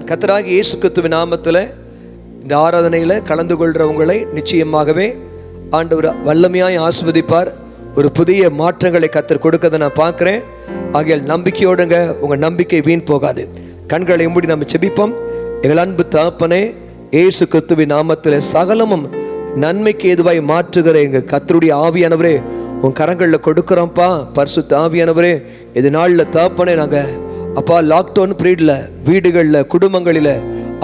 கர்த்தராகிய இயேசு கிறிஸ்துவின் நாமத்தில் இந்த ஆராதனையில் கலந்து கொள்றவங்களை நிச்சயமாகவே ஆண்டவர் வல்லமையாய் ஆசீர்வதிப்பார். ஒரு புதிய மாற்றங்களை கர்த்தர் கொடுக்கறதை நான் பார்க்குறேன். ஆகையால் நம்பிக்கையோடுங்க, உங்கள் நம்பிக்கை வீண் போகாது. கண்களை மூடி நம்ம செபிப்போம். எங்கள் அன்பு தகப்பனே, இயேசு கிறிஸ்துவின் நாமத்தில் சகலமும் நன்மைக்கு ஏதுவாய் மாற்றுகிற எங்கள் கர்த்தருடைய ஆவியானவரே, உன் கரங்களில் கொடுக்குறோம்ப்பா. பரிசுத்த ஆவியானவரே, இது நாளில் தகப்பனே, நாங்கள் அப்பா லாக்டவுன் பீரியடில் வீடுகளில் குடும்பங்களில்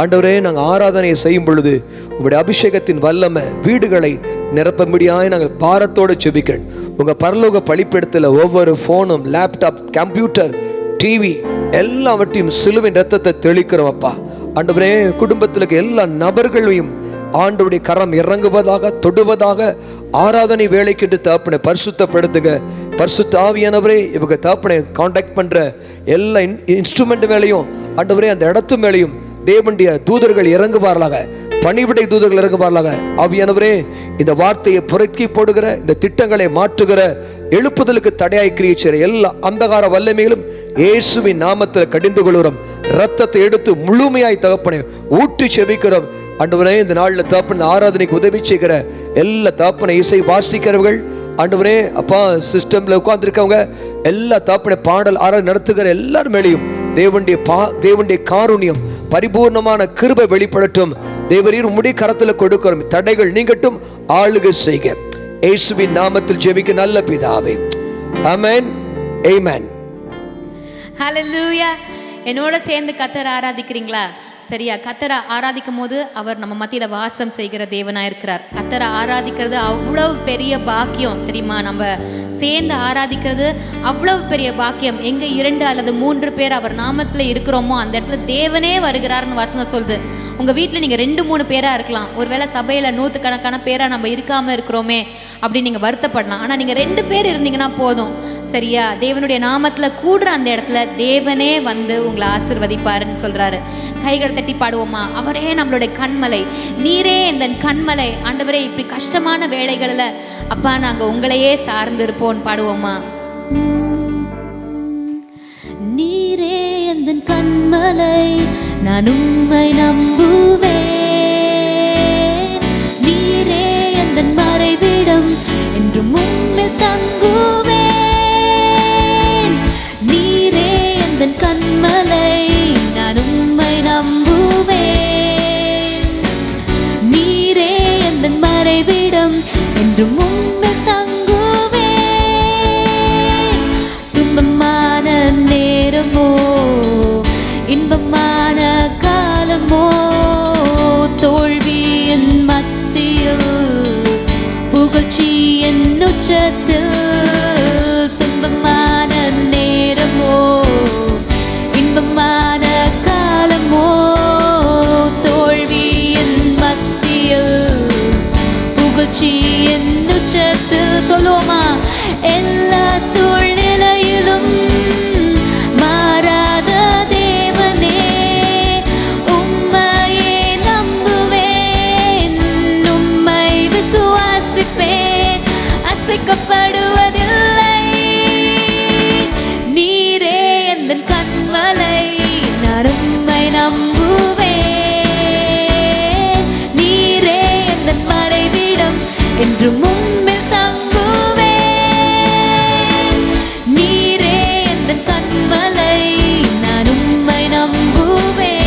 ஆண்டவரே நாங்கள் ஆராதனையை செய்யும் பொழுது உங்களுடைய அபிஷேகத்தின் வல்லமை வீடுகளை நிரப்பபடியாய் நாங்கள் பாரத்தோடு செபிக்கிறேன். உங்கள் பரலோக பழிப்பிடத்தில் ஒவ்வொரு ஃபோனும், லேப்டாப், கம்ப்யூட்டர், டிவி எல்லாவற்றையும் சிலுவின் ரத்தத்தை தெளிக்கிறோம் அப்பா. ஆண்டவரே, குடும்பத்தில் இருக்க எல்லா நபர்களையும் ஆண்டவருடைய கரம் இறங்குவதாக, தொடுவதாக. ஆராதனை வேலைக்கு தகப்பனை பரிசுத்தப்படுத்துங்க. பரிசுத்த ஆவியானவரே, இவங்க தகப்பனை கான்டாக்ட் பண்ற எல்லா இன்ஸ்ட்ருமெண்ட் மேலையும் ஆண்டவரே, அந்த இடத்து மேலையும் தேவனுடைய தூதர்கள் இறங்குவார்களாக, பணிவிடை தூதர்கள் இறங்குவார்களாக. ஆவியானவரே, இந்த வார்த்தையை புரக்கி போடுகிற, இந்த திட்டங்களை மாற்றுகிற, எழுப்புதலுக்கு தடையாய் கிரியை எல்லா அந்தகார வல்லமைகளும் இயேசுவின் நாமத்தில் கடிந்து கொள்கிறோம். ரத்தத்தை எடுத்து முழுமையாய் தகப்பனை ஊற்றி செபிக்கிறோம். ஆண்டவரே, இந்த நாளில் தகப்பன ஆராதனைக்கு உதவி செய்கிற எல்லா தகப்பனை இசை வாசிக்கிறவர்கள், ஆண்டவரே அப்பா சிஸ்டம்ல உட்கார்ந்துருக்கவங்க எல்லா தகப்பனை பாடல் ஆராதனை நடத்துகிற எல்லார் மேலேயும் தேவனுடைய காருண்யம், பரிபூர்ணமான கிருபை வெளிப்படட்டும். தேவரீர் உம்முடைய கரத்தில் கொடுக்கிறோம். தடைகள் நீங்கட்டும், ஆளுகை செய்க. இயேசுவின் நாமத்தில் ஜெபிக்க நல்ல பிதாவே, ஆமென், ஆமென். ஹல்லேலூயா. என்னோட சேர்ந்து கர்த்தரை ஆராதிக்கிறீங்களா? சரியா? கர்த்தரை ஆராதிக்கும் போது அவர் நம்ம மத்தியில வாசம் செய்கிற தேவனா இருக்கிறார். கர்த்தரை ஆராதிக்கிறது அவ்வளவு பெரிய பாக்கியம் தெரியுமா? நம்ம சேர்ந்து ஆராதிக்கிறது அவ்வளவு பெரிய பாக்கியம். எங்க 2 அல்லது 3 பேர் அவர் நாமத்துல இருக்கிறோமோ அந்த இடத்துல தேவனே வருகிறார்னு வசனம் சொல்லுது. உங்க வீட்டுல நீங்க 2-3 பேரா இருக்கலாம். ஒருவேளை சபையில 100கணக்கான பேரா நம்ம இருக்காம இருக்கிறோமே அப்படின்னு நீங்க வருத்தப்படலாம். ஆனா நீங்க 2 பேர் இருந்தீங்கன்னா போதும். சரியா? தேவனுடைய நாமத்துல கூடுற அந்த இடத்துல தேவனே வந்து உங்களை ஆசீர்வதிப்பாருன்னு சொல்றாரு. கைகள் தட்டி பாடுவோமா? அவரே நம்மளுடைய கண்மலை, நீரே இந்த கண்மலை. ஆண்டவரே, இப்படி கஷ்டமான வேளைகளில் அப்பா நாங்கள் உங்களையே சார்ந்து இருப்போம். பாடுவோமா? நீரே இந்த கண்மலை, நான் உம்மை நம்புவேன். நீரே இந்த மறைவிடம், என்றும் உம்மில் தங்குவேன். நீரே இந்த கண்மலை, நான் உம்மை நம்புவேன். நீரே இந்த மறைவிடம், என்றும் உம்மில் தங்குவேன். துன்பமான நேரமோ, இன்பமான காலமோ, தோல்வியின் மத்தியில், புகழ்ச்சியின் உச்சத்தில். துன்பமான நேரமோ, இன்பமான காலமோ, தோல்வியின் மத்தியில், புகழ்ச்சியின் உச்சத்தில். சொல்லுவோமா? எல்லா சூழ்நிலையிலும் மாறாத தேவனே, உம்மையே நம்புவேன். உம்மை விசுவாசிப்பேன், அசைக்கப்படுவதில்லை. நீரே எந்தன் கண்மலை, நான் உம்மை நம்புவேன். நீரே எந்தன் மறைவிடம், என்றும் உம்மில் தங்குவேன். நீரே எந்தன் கண்மலை, நான் உம்மை நம்புவேன்.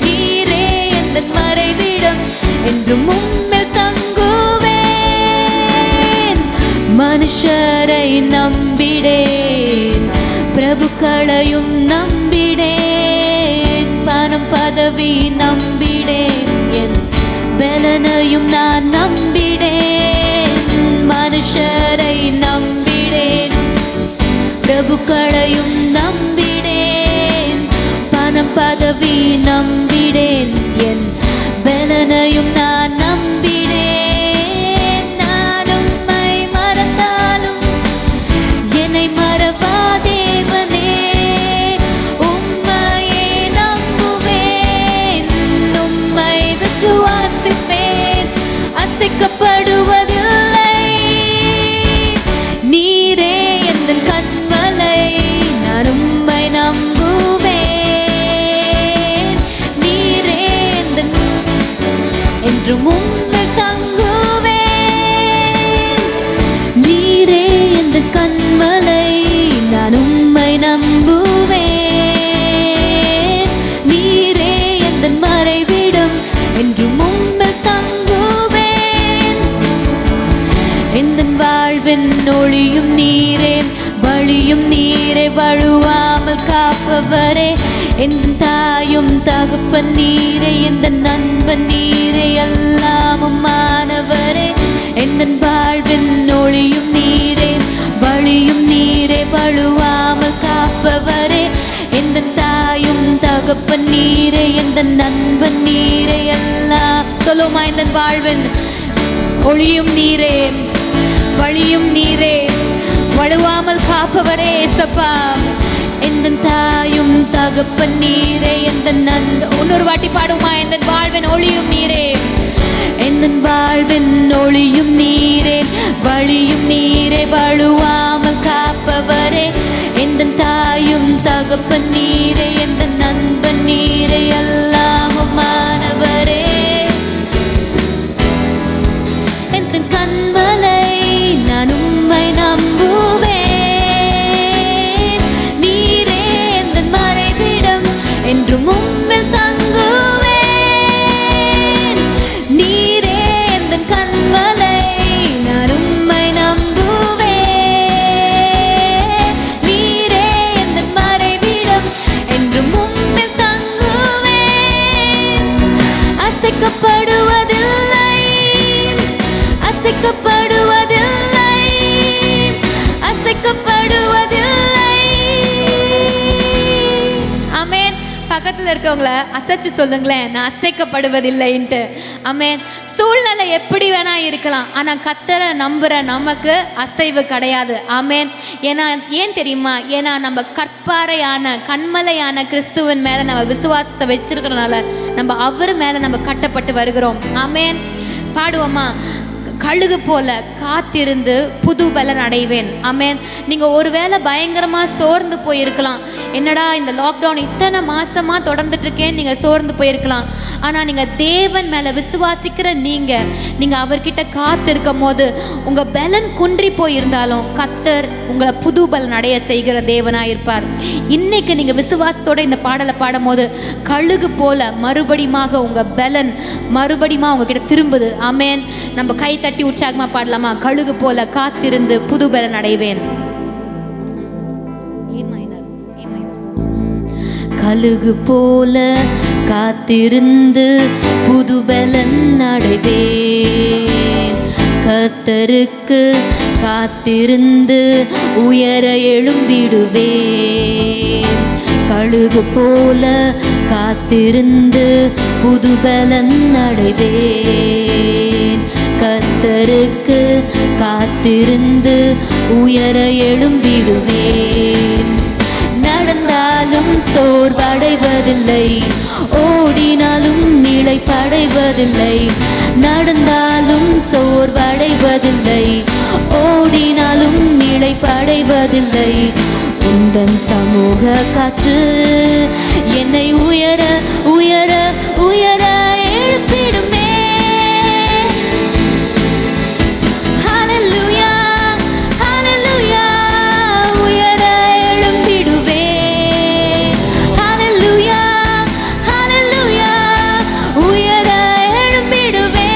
நீரே எந்தன் மறைவிடம், என்றும் உம்மில் தங்குவேன். மனுஷரை நம்பிடேன், பிரபுக்களையும் நம்பிடேன். பணம் பதவி நம்பிடேன், என் பலனையும் நான் நம்பிடேன். மனுஷரை நம்பிடேன், பிரபுக்களையும் நம்பிடேன். பணம் பதவி நம்பிடேன், என் பலனையும் நான் நம்பிடேன். நான் உம்மை மறந்தாலும் என்னை மறவா தேவனே, உம்மையே நம்புவேன். உம்மை விசுவாசிப்பேன், அசைக்கப்படுவதில்லை. நீரே எந்தன் கண்மலை, வாழ்வின் ஒளியும் நீரே, வழியும் நீரே, வழுவாமல் காப்பவரே, என் தாயும் தகப்பன் நீரே, எந்த நண்பன் நீரே, எல்லாமும் மாணவரே. எந்த வாழ்வின் ஒளியும் நீரே, வழியும் நீரே, வழுவாமல் காப்பவரே, எந்த தாயும் தகப்பன் நீரே, எந்த நண்பன் நீரே, எல்லாம் சொல்லுமா. இந்த வாழ்வின் ஒளியும் நீரே, வழியும் நீரே, வழுவாமல் காப்பவரே ஏசப்பா. எந்த தாயும் தகப்பன் நீரே, எந்த இன்னொரு வாட்டி பாடுமா. எந்த வாழ்வின் ஒளியும் நீரே, எந்த வாழ்வின் ஒளியும் நீரே, வழியும் நீரே, வழுவாமல் காப்பவரே, எந்த தாயும் தகப்பன் நீரே, எந்த நண்பன் நீரே, எல்லாமும் மாணவரே. எந்த கண்மலை நான் உம்மை நம்புவேன், நீரே எந்த மறைவிடம் என்றும் உம்மில் தங்குவேன். நீரே எந்த கண்மலை நான் உம்மை நம்புவேன், நீரே எந்த மறைவிடம் என்றும் உம்மில் தங்குவேன். அசைக்கப்படுவதில்லை, அசைக்கப்படுவதில்லை, அசைக்கப்படுவதில்லை. ஆமென். பக்கத்துல இருக்கவங்கள அசைச்சு சொல்லுங்களேன், நான் அசைக்கப்படுவதில்லைன்ட்டு. ஆமென். சூழ்நிலை எப்படி வேணா இருக்கலாம், ஆனா கர்த்தரை நம்புற நமக்கு அசைவு கிடையாது. ஆமென். ஏன் தெரியுமா? ஏன்னா நம்ம கற்பாறையான கண்மலையான கிறிஸ்துவின் மேல நம்ம விசுவாசத்தை வச்சிருக்கிறனால நம்ம அவர் மேல நம்ம கட்டப்பட்டு வருகிறோம். ஆமென். பாடுவோமா? கழுகு போல காத்திருந்து புது பலன் அடைவேன். ஆமென். நீங்கள் ஒருவேளை பயங்கரமாக சோர்ந்து போயிருக்கலாம். என்னடா இந்த லாக்டவுன் இத்தனை மாசமாக தொடர்ந்துட்டு இருக்கேன்னு நீங்கள் சோர்ந்து போயிருக்கலாம். ஆனால் நீங்கள் தேவன் மேலே விசுவாசிக்கிற நீங்கள் அவர்கிட்ட காத்திருக்கும் போது உங்கள் பலன் குன்றி போயிருந்தாலும் கர்த்தர் உங்களை புது பலன் அடைய செய்கிற தேவனாக இருப்பார். இன்னைக்கு நீங்கள் விசுவாசத்தோட இந்த பாடலை பாடும் போது கழுகு போல மறுபடியுமாக உங்கள் பலன் மறுபடியுமா உங்ககிட்ட திரும்புது. ஆமென். நம்ம கை தட்டி உற்சாகமா பாடலாமா? கழுகு போல காத்திருந்து புது பலன் அடைவேன். கழுகு போல காத்திருந்து புது பலன் அடைவேன், கர்த்தருக்கு காத்திருந்து உயர எழும்பிடுவேன். கழுகு போல காத்திருந்து புது பலன் அடைவேன், கர்த்தருக்கு காத்திருந்து உயர எழும்பிடுவேன். நடந்தாலும் சோர்வடைவதில்லை, ஓடினாலும் இளைப்படைவதில்லை. நடந்தாலும் சோர்வடைவதில்லை, ஓடினாலும் இளைப்படைவதில்லை. உந்தன் சமூக காற்று என்னை உயர உயர உயர எழுப்பிடுமே. ஹல்லேலூயா, ஹல்லேலூயா, உயர எழும்பிடுவே. ஹல்லேலூயா, ஹல்லேலூயா, உயர எழும்பிடுவே.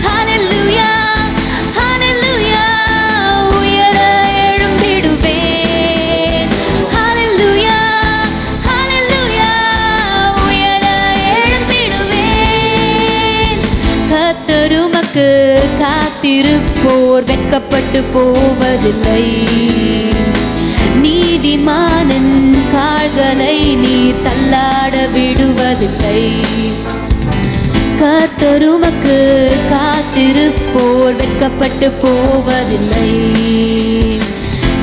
ஹல்லேலூயா, ஹல்லேலூயா, உயர எழும்பிடுவே. ஹல்லேலூயா, ஹல்லேலூயா, உயர எழும்பிடுவேன். கர்த்தர் உமக்கு காத்திருப்போர் வெட்கப்பட்டு போவதில்லை, நீதிமானின் கால்களை நீர் தள்ளாட விடுவதில்லை. கர்த்தர் உமக்கு காத்திருப்போர் வெட்கப்பட்டு போவதில்லை,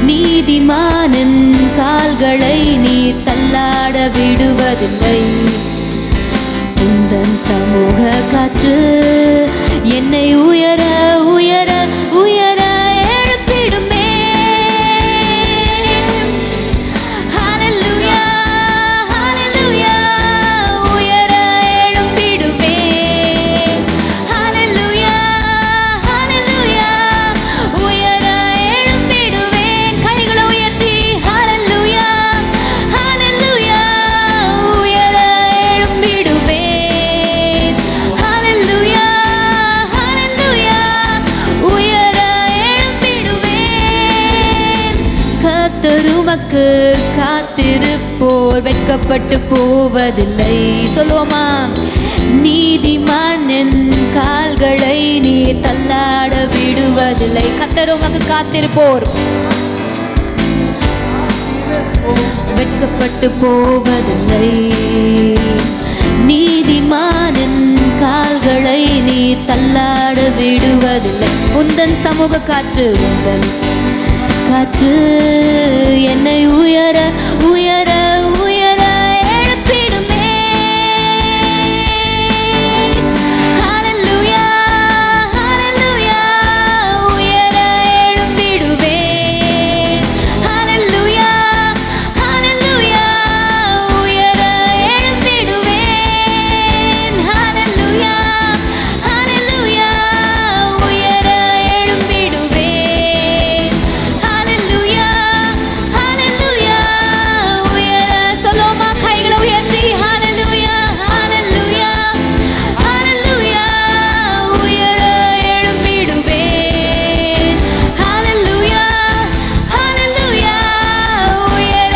நீதிமானின் கால்களை நீர் தள்ளாட விடுவதில்லை. உந்தன் சமூக காற்று என்னை உயர உயர உயர எழுப்பிடுமே. ஹல்லேலூயா, ஹல்லேலூயா, உயர எழும்பிடுவே. ஹல்லேலூயா, ஹல்லேலூயா, உயர எழும்பிடுவே. கைகளை உயர்த்தி ஹல்லேலூயா, ஹல்லேலூயா, உயர எழும்பிடுவே. ஹல்லேலூயா, ஹல்லேலூயா, கர்த்தருமக்கு காத்திருப்போர் வெட்கப்பட்டு போவதில்லை. சொல்லுவோமா? நீதிமானின் கால்களை நீ தள்ளாட விடுவதில்லை. கர்த்தருமக்கு காத்திருப்போர் வெட்கப்பட்டு போவதில்லை. நீதிமானின் கால்களை நீ தள்ளாட விடுவதில்லை. உந்தன் சமூக காற்று, உந்தன் காற்று என்னை உயர உயர உயர எழுப்பிடுமே. ஹல்லேலூயா ஹல்லேலூயா உயர எழுப்பிடுவேன். ஹல்லேலூயா ஹல்லேலூயா உயர எழுப்பிடுவேன். ஹல்லேலூயா ஹல்லேலூயா உயர எழுப்பிடுவேன். ஹல்லேலூயா ஹல்லேலூயா உயர. சொல்லுமா? கைகளை உயர்த்தி ஹல்லேலூயா ஹல்லேலூயா ஹல்லேலூயா உயர எழும்பிடுவேன். ஹல்லேலூயா ஹல்லேலூயா உயர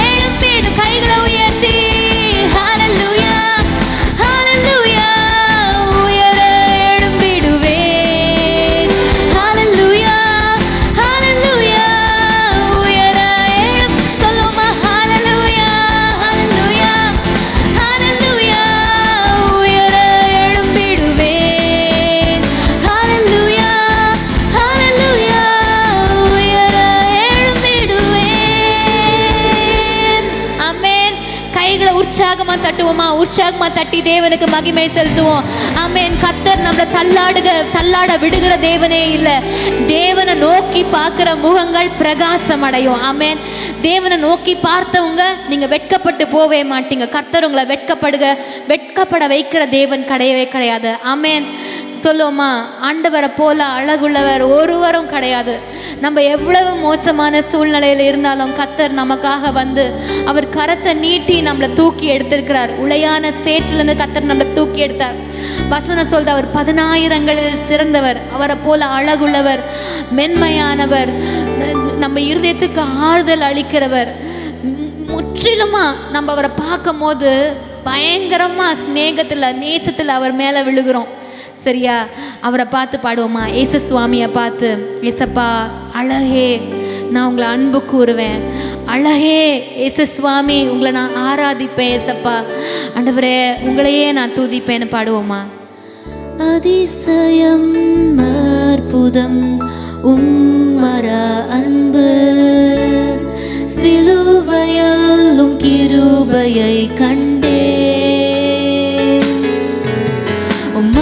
எழும்பிடு. கைகளை உயர்த்தி ஹல்லேலூயா ஹல்லேலூயா உயர எழும்பிடுவேன். ஹல்லேலூயா ஹல்லேலூயா உயர எழும். சொல்லுமா? ஹல்லேலூயா ஹல்லேலூயா ஹல்லேலூயா உயர எழும்பிடுவேன். ஹல்லேலூயா ஹல்லேலூயா உயர எழும்பிடுவேன். ஆமென். கைகளை உற்சாகமா தட்டுவோமா? உற்சாகமா தட்டி தேவனுக்கு மகிமை செலுத்துவோம். ஆமென். கர்த்தர் நம்மளை தள்ளாட விடுகிற தேவனே இல்ல. தேவனை நோக்கி பார்க்கிற முகங்கள் பிரகாசம் அடையும். ஆமென். தேவனை நோக்கி பார்த்தவங்க நீங்க வெட்கப்பட்டு போவே மாட்டீங்க. கர்த்தர் உங்களை வெட்கப்பட வைக்கிற தேவன் கிடையவே கிடையாது. ஆமென். சொல்லுவோமா? ஆண்டவரை போல அழகுள்ளவர் ஒருவரும் கிடையாது. நம்ம எவ்வளவு மோசமான சூழ்நிலையில் இருந்தாலும் கர்த்தர் நமக்காக வந்து அவர் கரத்தை நீட்டி நம்மளை தூக்கி எடுத்திருக்கிறார். உளையான சேற்றிலிருந்து கர்த்தர் நம்மளை தூக்கி எடுத்தார். வசனம் சொல்ற அவர் 10,000ங்களில் சிறந்தவர். அவரை போல அழகுள்ளவர், மென்மையானவர், நம்ம இருதயத்துக்கு ஆறுதல் அளிக்கிறவர். முற்றிலுமா நம்ம அவரை பார்க்கும் போது பயங்கரமா ஸ்நேகத்துல நேசத்துல அவர் மேல விழுகிறோம். சரியா? அவரை பார்த்து பாடுவோமா? ஏசு சுவாமியை பார்த்து, ஏசப்பா அழகே நான் உங்களை அன்பு கூறுவேன். அழகே ஏசு சுவாமி உங்களை நான் ஆராதிப்பேன். ஏசப்பா ஆண்டவரே உங்களையே நான் துதிப்பேன்னு பாடுவோமா? அதிசயம் அற்புதம் உம்மர அன்பு, சிலுவையாலும் கிருபையை கண்டே.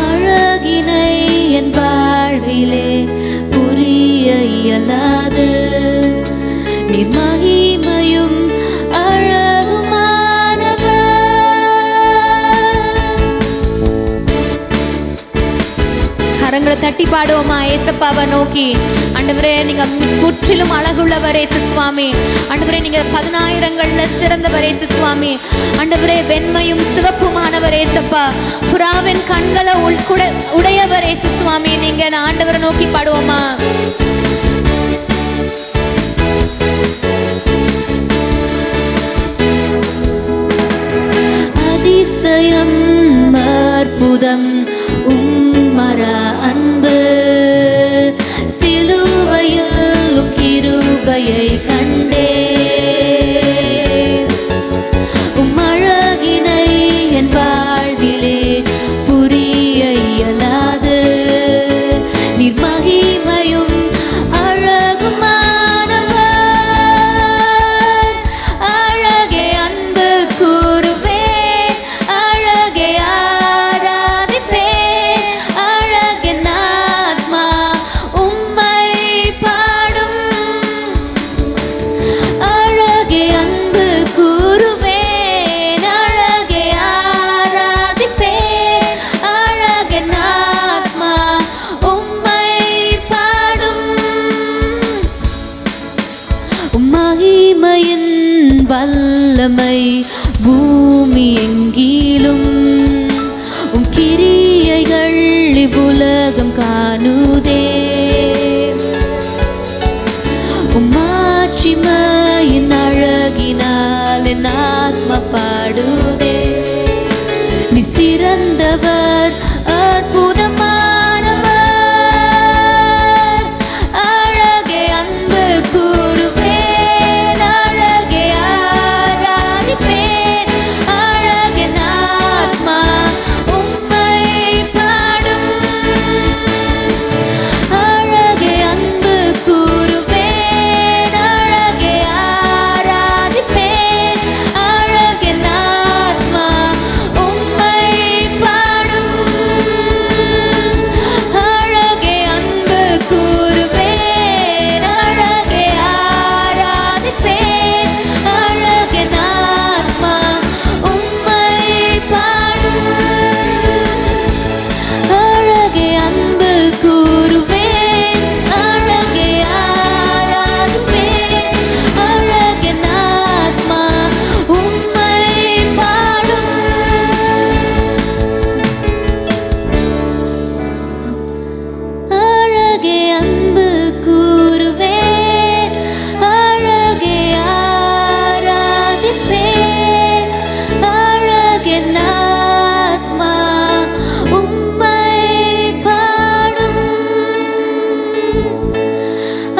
அழகினை என் வாழ்விலே புரிய இயலாது. நீ மகிமையும் அழகுமானவர். கரங்களை தட்டி பாடுவோமா? ஏசப்பாவை நோக்கி, ஆண்டவரே நீங்க முற்றிலும் அழகுள்ளவர் ஏசு சுவாமி. ஆண்டவரே நீங்க 10,000ங்கள்ல சிறந்தவர் ஏசு சுவாமி. ஆண்டவரே வெண்மையும் சிவப்புமானவர் ஏசப்பா. புறாவின் கண்களை உடையவர் ஏசு சுவாமி. நீங்க ஆண்டவரை நோக்கி பாடுவோமா? அதிசயம் அற்புதம் உம்மர அன்பு, சிலுவையில் கிருபையை கண்டே. உம்மழகினை என் வாழ்விலே புரிய இயலாது. நீர் மகிமையும் அழகுமானவர். அழகே அன்பு கூறுவே, அழகே ஆராதிப்பே. அழகின் ஆத்மா உம்மை பாடும். அழகே அன்பு கூறுவேன், அழகே ஆராதிப்பே. அழகின் ஆத்மா உம்மை பாடும். மகிமையின் வல்லமை பூமி எங்கிலும், உம் கிரியைகள் இவ்வுலகம் காணுதே. உம் மாட்சிமையின் அழகினால் என் ஆத்மா பாடுதே. நீ சிறந்தவர், அற்புதமானவர், அழகே அன்பு கூறுவேன், அழகே ஆராதிப்பேன், அழகே ஆத்மா உம்மை பாடும். அழகே அன்பு கூறுவேன், அழகே ஆராதிப்பேன், அழகே ஆத்மா உம்மை பாடும். அழகே அன்பு கூறுவேன், அழகே ஆராதிப்பேன், அழகே ஆத்மா உம்மை பாடும். அழகே அன்பு கூறுவேன், அழகே ஆராதிப்பேன், அழகே ஆத்மா உம்மை பாடும். அழகே அன்பு கூறுவேன், அழகே ஆராதிப்பேன், அழகே ஆத்மா உம்மை பாடும்.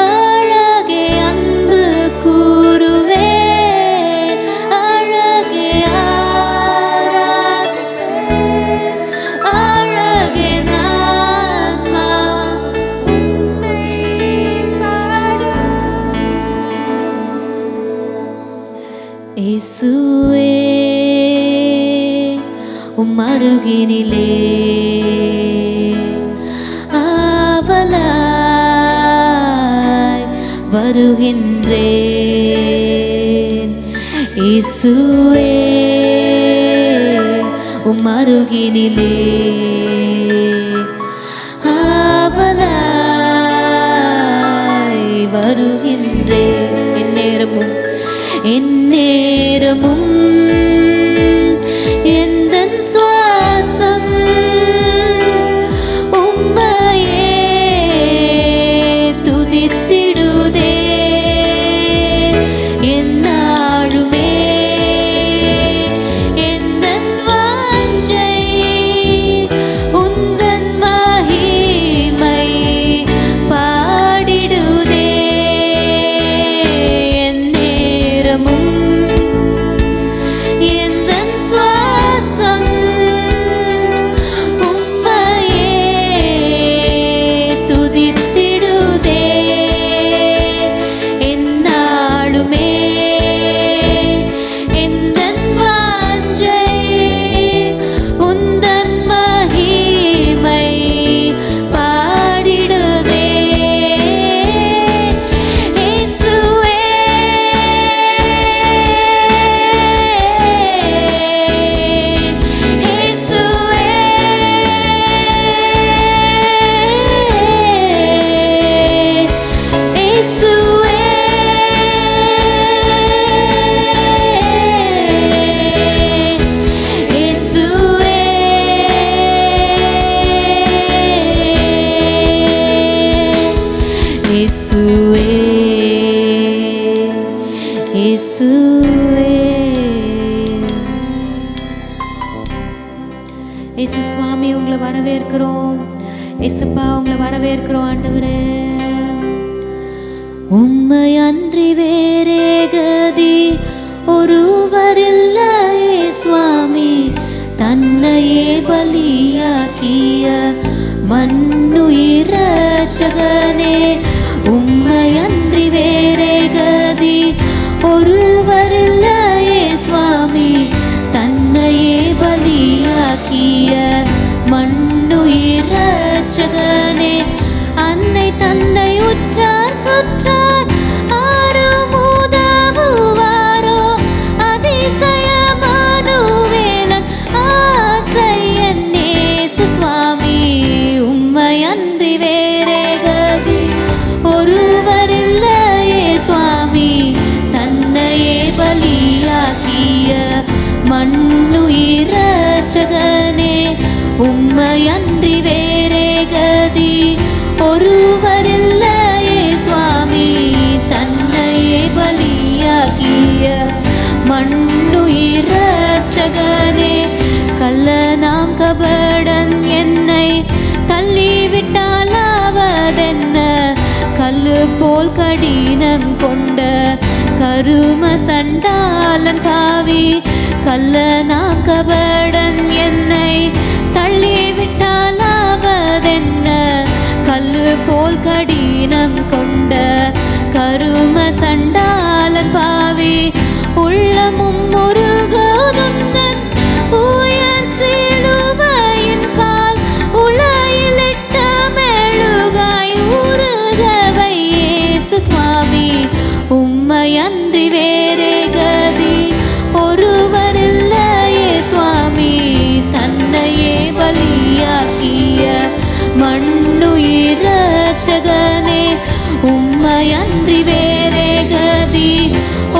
அழகே அன்பு கூறுவேன், அழகே ஆராதிப்பேன், அழகே ஆத்மா உம்மை பாடும். இயேசுவே உம் அருகினிலே ஆவலாய் வருகின்றேன். இயேசுவே உம் அருகினிலே ஆவலாய் வருகின்றேன். எந்நேரமும் எந்தன் சுவாசம் உம்மையே துதித்திடுதே. எந்நாளுமே எந்தன் வாஞ்சை உந்தன் மகிமை பாடிடுதே. எந்நேரமும் எந்தன் சுவாசம் உம்மையே துதித்திடுதே. எந்நாளுமே எந்தன் வாஞ்சை உந்தன் மகிமை பாடிடுதே. இயேசுவே இயேசுவே இயேசுவே இயேசுவே இயேசுவே இயேசுவே. இயேசு சுவாமி உங்களை வரவேற்கிறோம். இயேசுப்பா உங்களை வரவேற்கிறோம் ஆண்டவரே. உம்மை அன்றி வேறே கதி ஒருவரில்லையே சுவாமி. தன்னையே பலியாக்கிய மண்ணுயிர் ரட்சகனே. உம்மை அன்றி வேறே கதி ஒருவரில்லையே சுவாமி. தன்னையே பலியாக்கிய மண்ணுயிர் ரட்சகனே. அன்னை தந்தை உற்றார் சுற்றார் ஆரும் உதவுவாரோ. அதிசயமானுவேலன் ஆசையன் இயேசு சுவாமி. உம்மை அன்றி வேறே கதி ஒருவரில்லையே சுவாமி. தன்னையே பலியாக்கிய மண்ணுயிர் ரட்சகனே. உம்மை அன்றி வேறே கதி ஒருவரில்லையே சுவாமி. மண்ணுயிர் இரட்சகனே, கள்ளனாம் கபடன் என்னை தள்ளிவிட்டாலாவதென்ன, கல்லு போல் கடினம் கொண்ட கரும சண்டாளன் பாவி, கள்ளனாம் கபடன் என்னை தள்ளிவிட்டாலாவதென்ன, கல்லு போல் கடினம் கொண்ட கரும சண்டாளன் பாவி, உள்ளமும் முருகனுந்தன் உயர் சிலுவையின் கால் உலையிலிட்ட மெழுகாய் உருகவை இயேசு சுவாமி, உம்மையன்றி வேறே கதி ஒருவரில்லையே சுவாமி, தன்னையே பலியாக்கிய மண்ணுயிர் இரட்சகனே, உம்மையன்றி வேறே கதி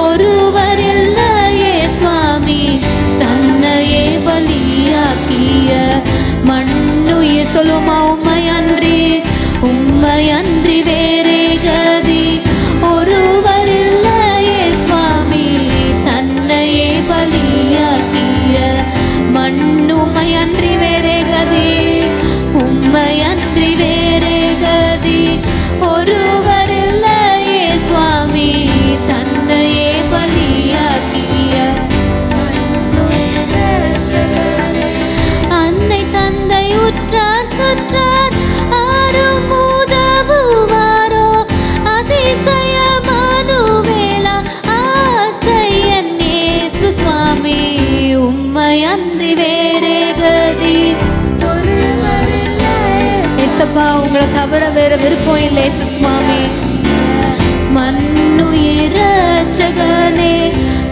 ஒருவரில்லையே சுவாமி, தன்னையே பலியாக்கிய மண்ணுயிர் சொல்லுமா, உம்மையன்றி உம்மையன்றி வேறே கதி ஒருவரில்லையே சுவாமி, தன்னையே பலியாக்கிய உம்மையன்றி வேறே கதி, உம்மையன்றி வேறே கதி ஒருவரில்லையே சுவாமி, தன்னையே பலியாக்கிய அன்னை தந்தை உற்றார் சுற்றார் ஆரும் உதவுவாரோ, அதிசயமானுவேலா ஆசையன் இயேசு சுவாமி, உம்மையன்றி வேறே கதி ஏசப்பா, உங்களை தவிர வேற விருப்பம் இல்லை இயேசு சுவாமி. மண்ணுயிர் இரட்சகனே,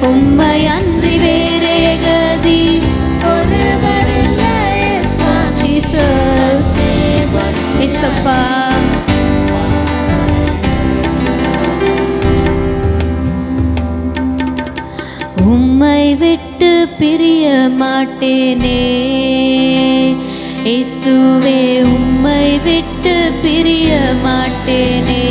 உம்மையன்றி வேறே கதி ஜீசஸ் ஏசப்பா. உம்மை விட்டு பிரிய மாட்டேனே இயேசுவே, உம்மை விட்டு பிரிய மாட்டேனே,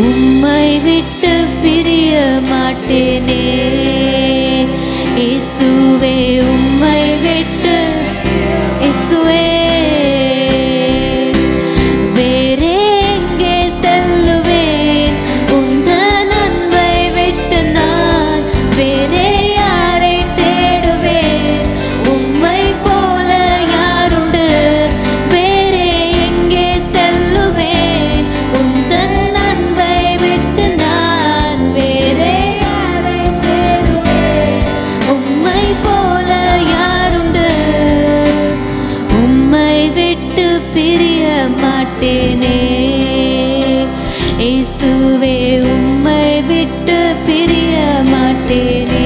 உம்மை விட்டு பிரிய மாட்டேனே இயேசுவே, உம்மை விட்டு இயேசுவே, வேறே எங்கே செல்லுவேன் உந்தன் அன்பை விட்டு நான், வேறே யாரை தேடுவேன் உம்மை போல யாருண்டு, வேறே எங்கே செல்லுவேன் உந்தன் அன்பை விட்டு நான், வேறே யாரை தேடுவேன் உம்மை போல யாருண்டு, உம்மை விட்டு பிரிய மாட்டேனே இயேசுவே, உம்மை விட்டு பிரிய மாட்டேனே,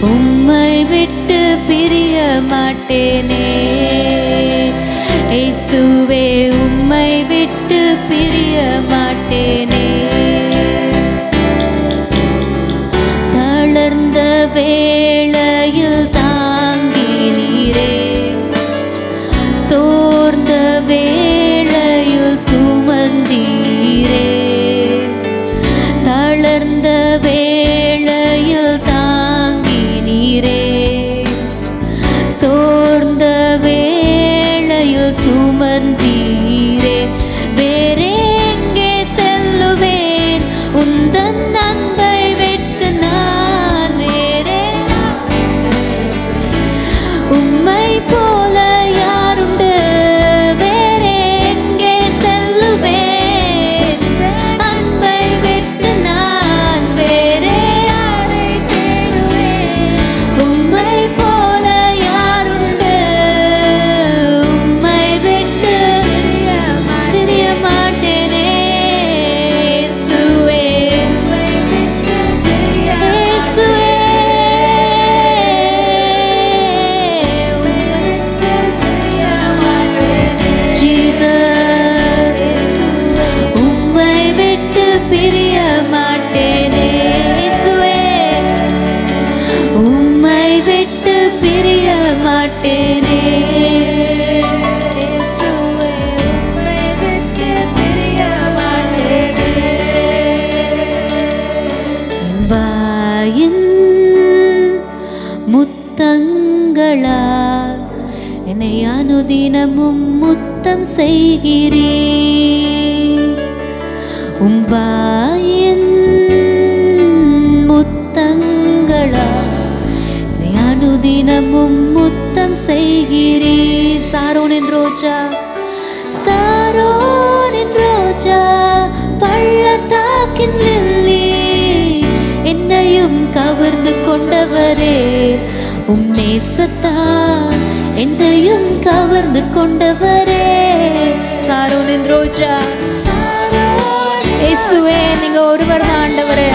உம்மை விட்டு பிரிய மாட்டேனே இயேசுவே, உம்மை விட்டு பிரிய மாட்டேனே. தளர்ந்த வேளையில் தாங்கினீரே, சோர்ந்த வேளையில் சுமந்தீரே, தளர்ந்த வேளையில் தாங்கினீரே, சோர்ந்த வேளையில் சுமந்தீரே, வேறே எங்கே செல்லுவேன் அனுதினமும் முத்தம் செய்கிறீர். உம் வாயின் முத்தங்களா அனுதினமும் முத்தம் செய்கிறீர். சாரோனின் ரோஜா, சாரோனின் ரோஜா, பள்ளத்தாக்கின் லில்லி, என்னையும் கவர்ந்து கொண்டவரே, உம் நேசத்தால் என்னையும் கவர்ந்து கொண்டவரே. சாரோனின் ரோஜா, இயேசுவே நீங்க ஒருவர் தான் ஆண்டவரே.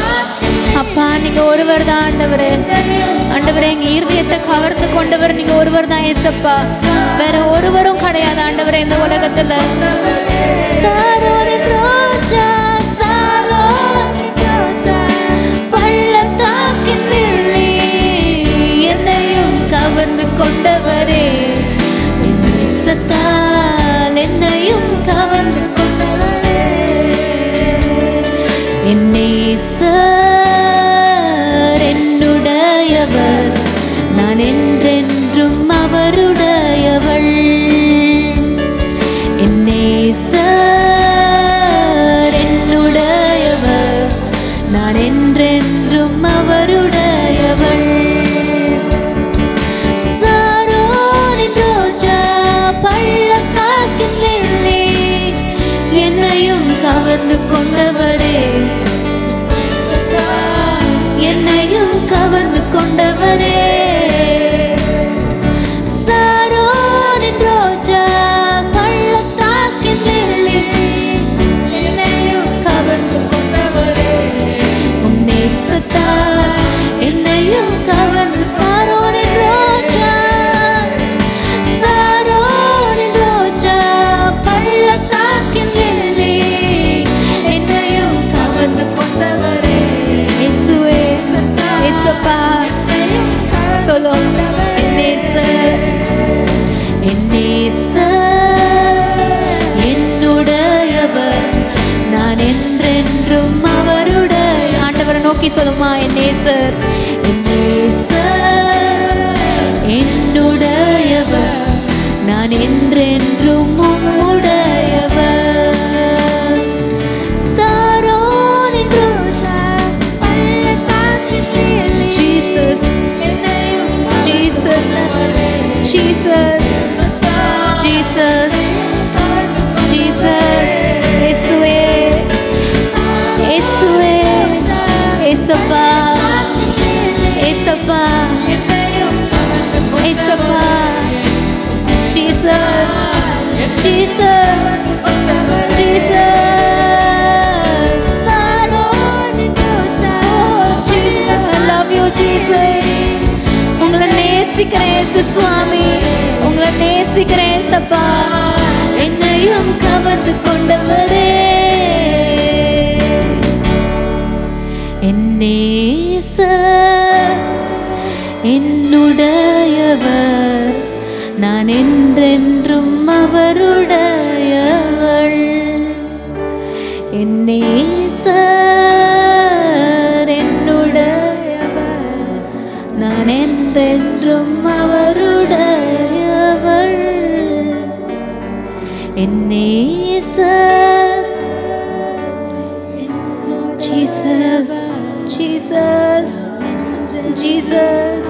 அப்பா நீங்க ஒருவர் தான் ஆண்டவரே. ஆண்டவரே எங்க இருதயத்தை கவர்ந்து கொண்டவர் நீங்க ஒருவர் தான் ஏசப்பா. வேற ஒருவரும் கிடையாது ஆண்டவரே இந்த உலகத்துல. சாரோனின் ரோஜா, சாரோனின் ரோஜா, பள்ளத்தாக்கின் லில்லி, என்னையும் கவர்ந்து கொண்டவரே, என் நேசத்தால் என்னையும் கவர்ந்து கொண்டவரே. என் நேசர் என்னுடையவர், நான் என்றென்றும் அவருடையவள். என் நேசர் என்னுடையவர், நான் என்றென்றும் அவருடையவள். சாரோனின் ரோஜா, பள்ளத்தாக்கின் லில்லி, என்னையும் கவர்ந்து கொண்டவரே, என்னையும் கவர்ந்து கொண்டவரே. சாரோனின் ரோஜா, பள்ளத்தாக்கின் லில்லி, என்னையும் கவர்ந்து கொண்டவரே, உம் நேசத்தால் என்னையும் கவர்ந்து. சாரோனின் ரோஜா, சாரோனின் ரோஜா, பள்ளத்தாக்கின் லில்லி, என்னையும் கவர்ந்து கொண்டவரே. இயேசுவே, இயேசப்பா, சொல்லு. என் நேசர், என் நேசர் என்னுடையவர், நான் என்றென்றும் அவருடைய. ஆண்டவரை நோக்கி சொல்லுமா, என் நேசர், என் நேசர் என்னுடையவர், நான் என்றென்றும் உம்முடையவர். சாரோனின் ரோஜா, பள்ளத்தாக்கின் lily, Jesus, Jesus, Jesus, Jesus, Jesus, இயேசுவே, இயேசுவே, இயேசப்பா, இயேசப்பா, இயேசப்பா, Jesus, Jesus, Jesus. சாரோனின் Roja, Jesus, I love you Jesus. உங்களை நேசிக்கிறேன் இயேசு சுவாமி, உங்களை நேசிக்கிறேன் இயேசப்பா, என்னையும் கவர்ந்து கொண்டவரே. என் நேசர் என்னுடையவர், நான் என்றென்றும் அவருடையவள். என் நேசர் என்னுடையவர், நான் என்றென்றும் அவருடையவள். என் நேசர் Jesus, Jesus, Jesus,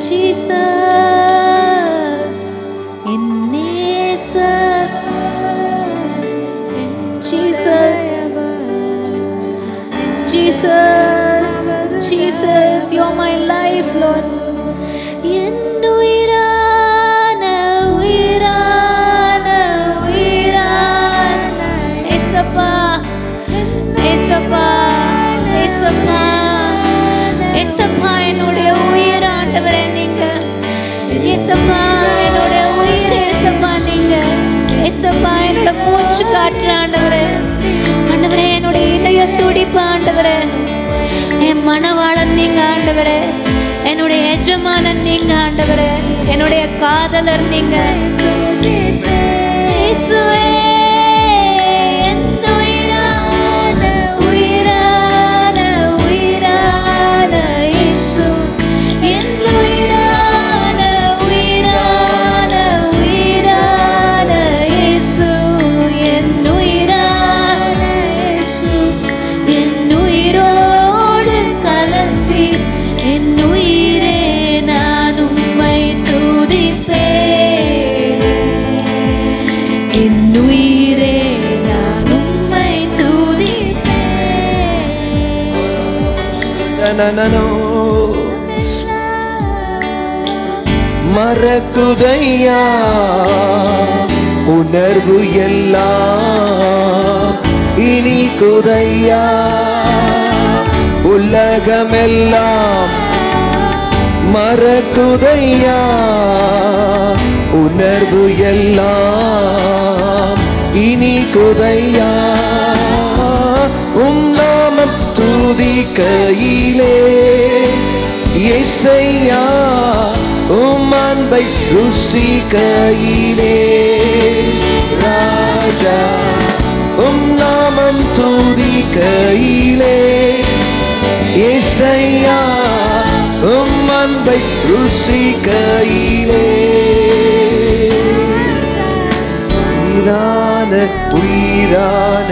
Jesus, என் நேசர் Jesus, Jesus, Jesus, you're my life, Lord. என் உயிரான உயிரான உயிரான ஏசப்பா, ஏசப்பா, ஏசப்பா, ஏசப்பா, என்னுடைய உயிர் ஆண்டவரே நீங்க. ஏசப்பா என்னுடைய உயிர், ஏசப்பா நீங்க. ஏசப்பா என்னோட மூச்சு காற்று ஆண்டவரே. ஆண்டவரே என்னுடைய இதய துடிப்பு ஆண்டவரே. என் மனவாளன் நீங்க ஆண்டவரே. என்னுடைய எஜமானன் நீங்க ஆண்டவரே. என்னுடைய காதலர் நீங்க. இயேசுவே, என் உயிரான உயிரான உயிரான இயேசு, என் உயிரான உயிரான நனனோ மறக்குதையா உணர்வு எல்லாம் இனி குதையா உலகமெல்லாம் மறக்குதையா உணர்வு எல்லாம் இனி குதையா நாமம் துதிக்கையிலே இயேசையா அன்பை ருசிக்கையிலே ராஜா நாமம் துதிக்கையிலே இயேசையா அன்பை ருசிக்கையிலே உயிரான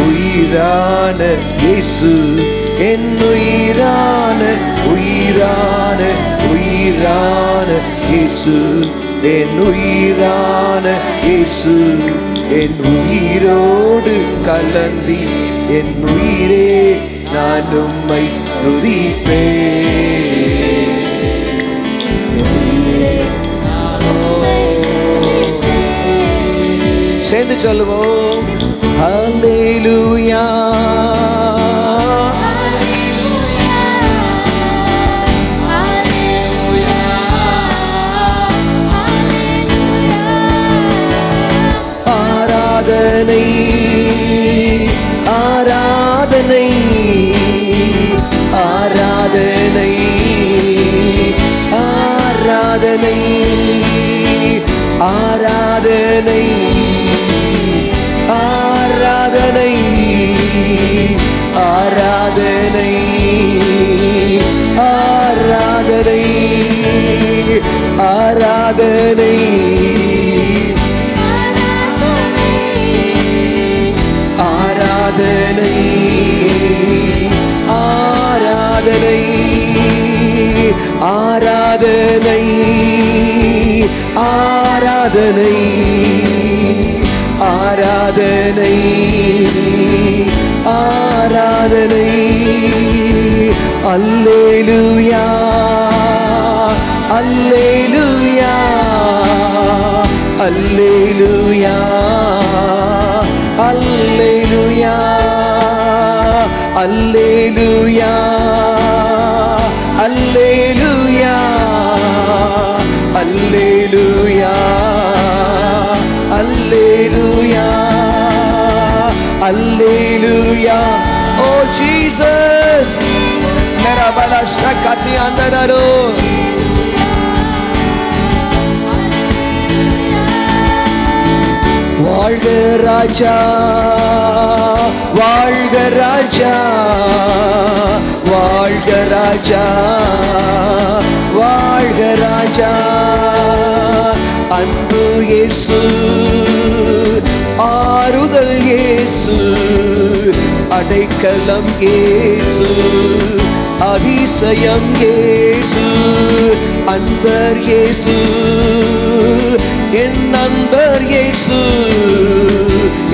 உயிரான இயேசு என் உயிரான உயிரான உயிரான இயேசு என் உயிரான இயேசு என் உயிரோடு கலந்தி என் உயிரே நான் உம்மை துதிப்பேன். சேர்ந்து சொல்லுவோம் ஹல்லேலூயா ஆராதனை ஆராதனை ஆராதனை ஆராதனை ஆராதனை ஆராதனை ஆராதனை ஆராதனை ஆராதனை ஆராதனை ஆராதனை ஆராதனை ஆராதனை ஆராதனை ஆராதனை அல்லேலூயா அல்லேலூயா அல்லேலூயா அல்லேலூயா அல்லேலூயா அல்லேலூயா அல்லேலூயா அல்லேலூயா அல்லேலூயா oh Jesus mera bala shakati andararo வாழ்க ராஜா வாழ்க ராஜா வாழ்க ராஜா வாழ்க ராஜா அன்பு இயேசு ஆறுதல் இயேசு அடைக்கலம் இயேசு அதிசயம் இயேசு அன்பர் இயேசு என் நண்பர் இயேசு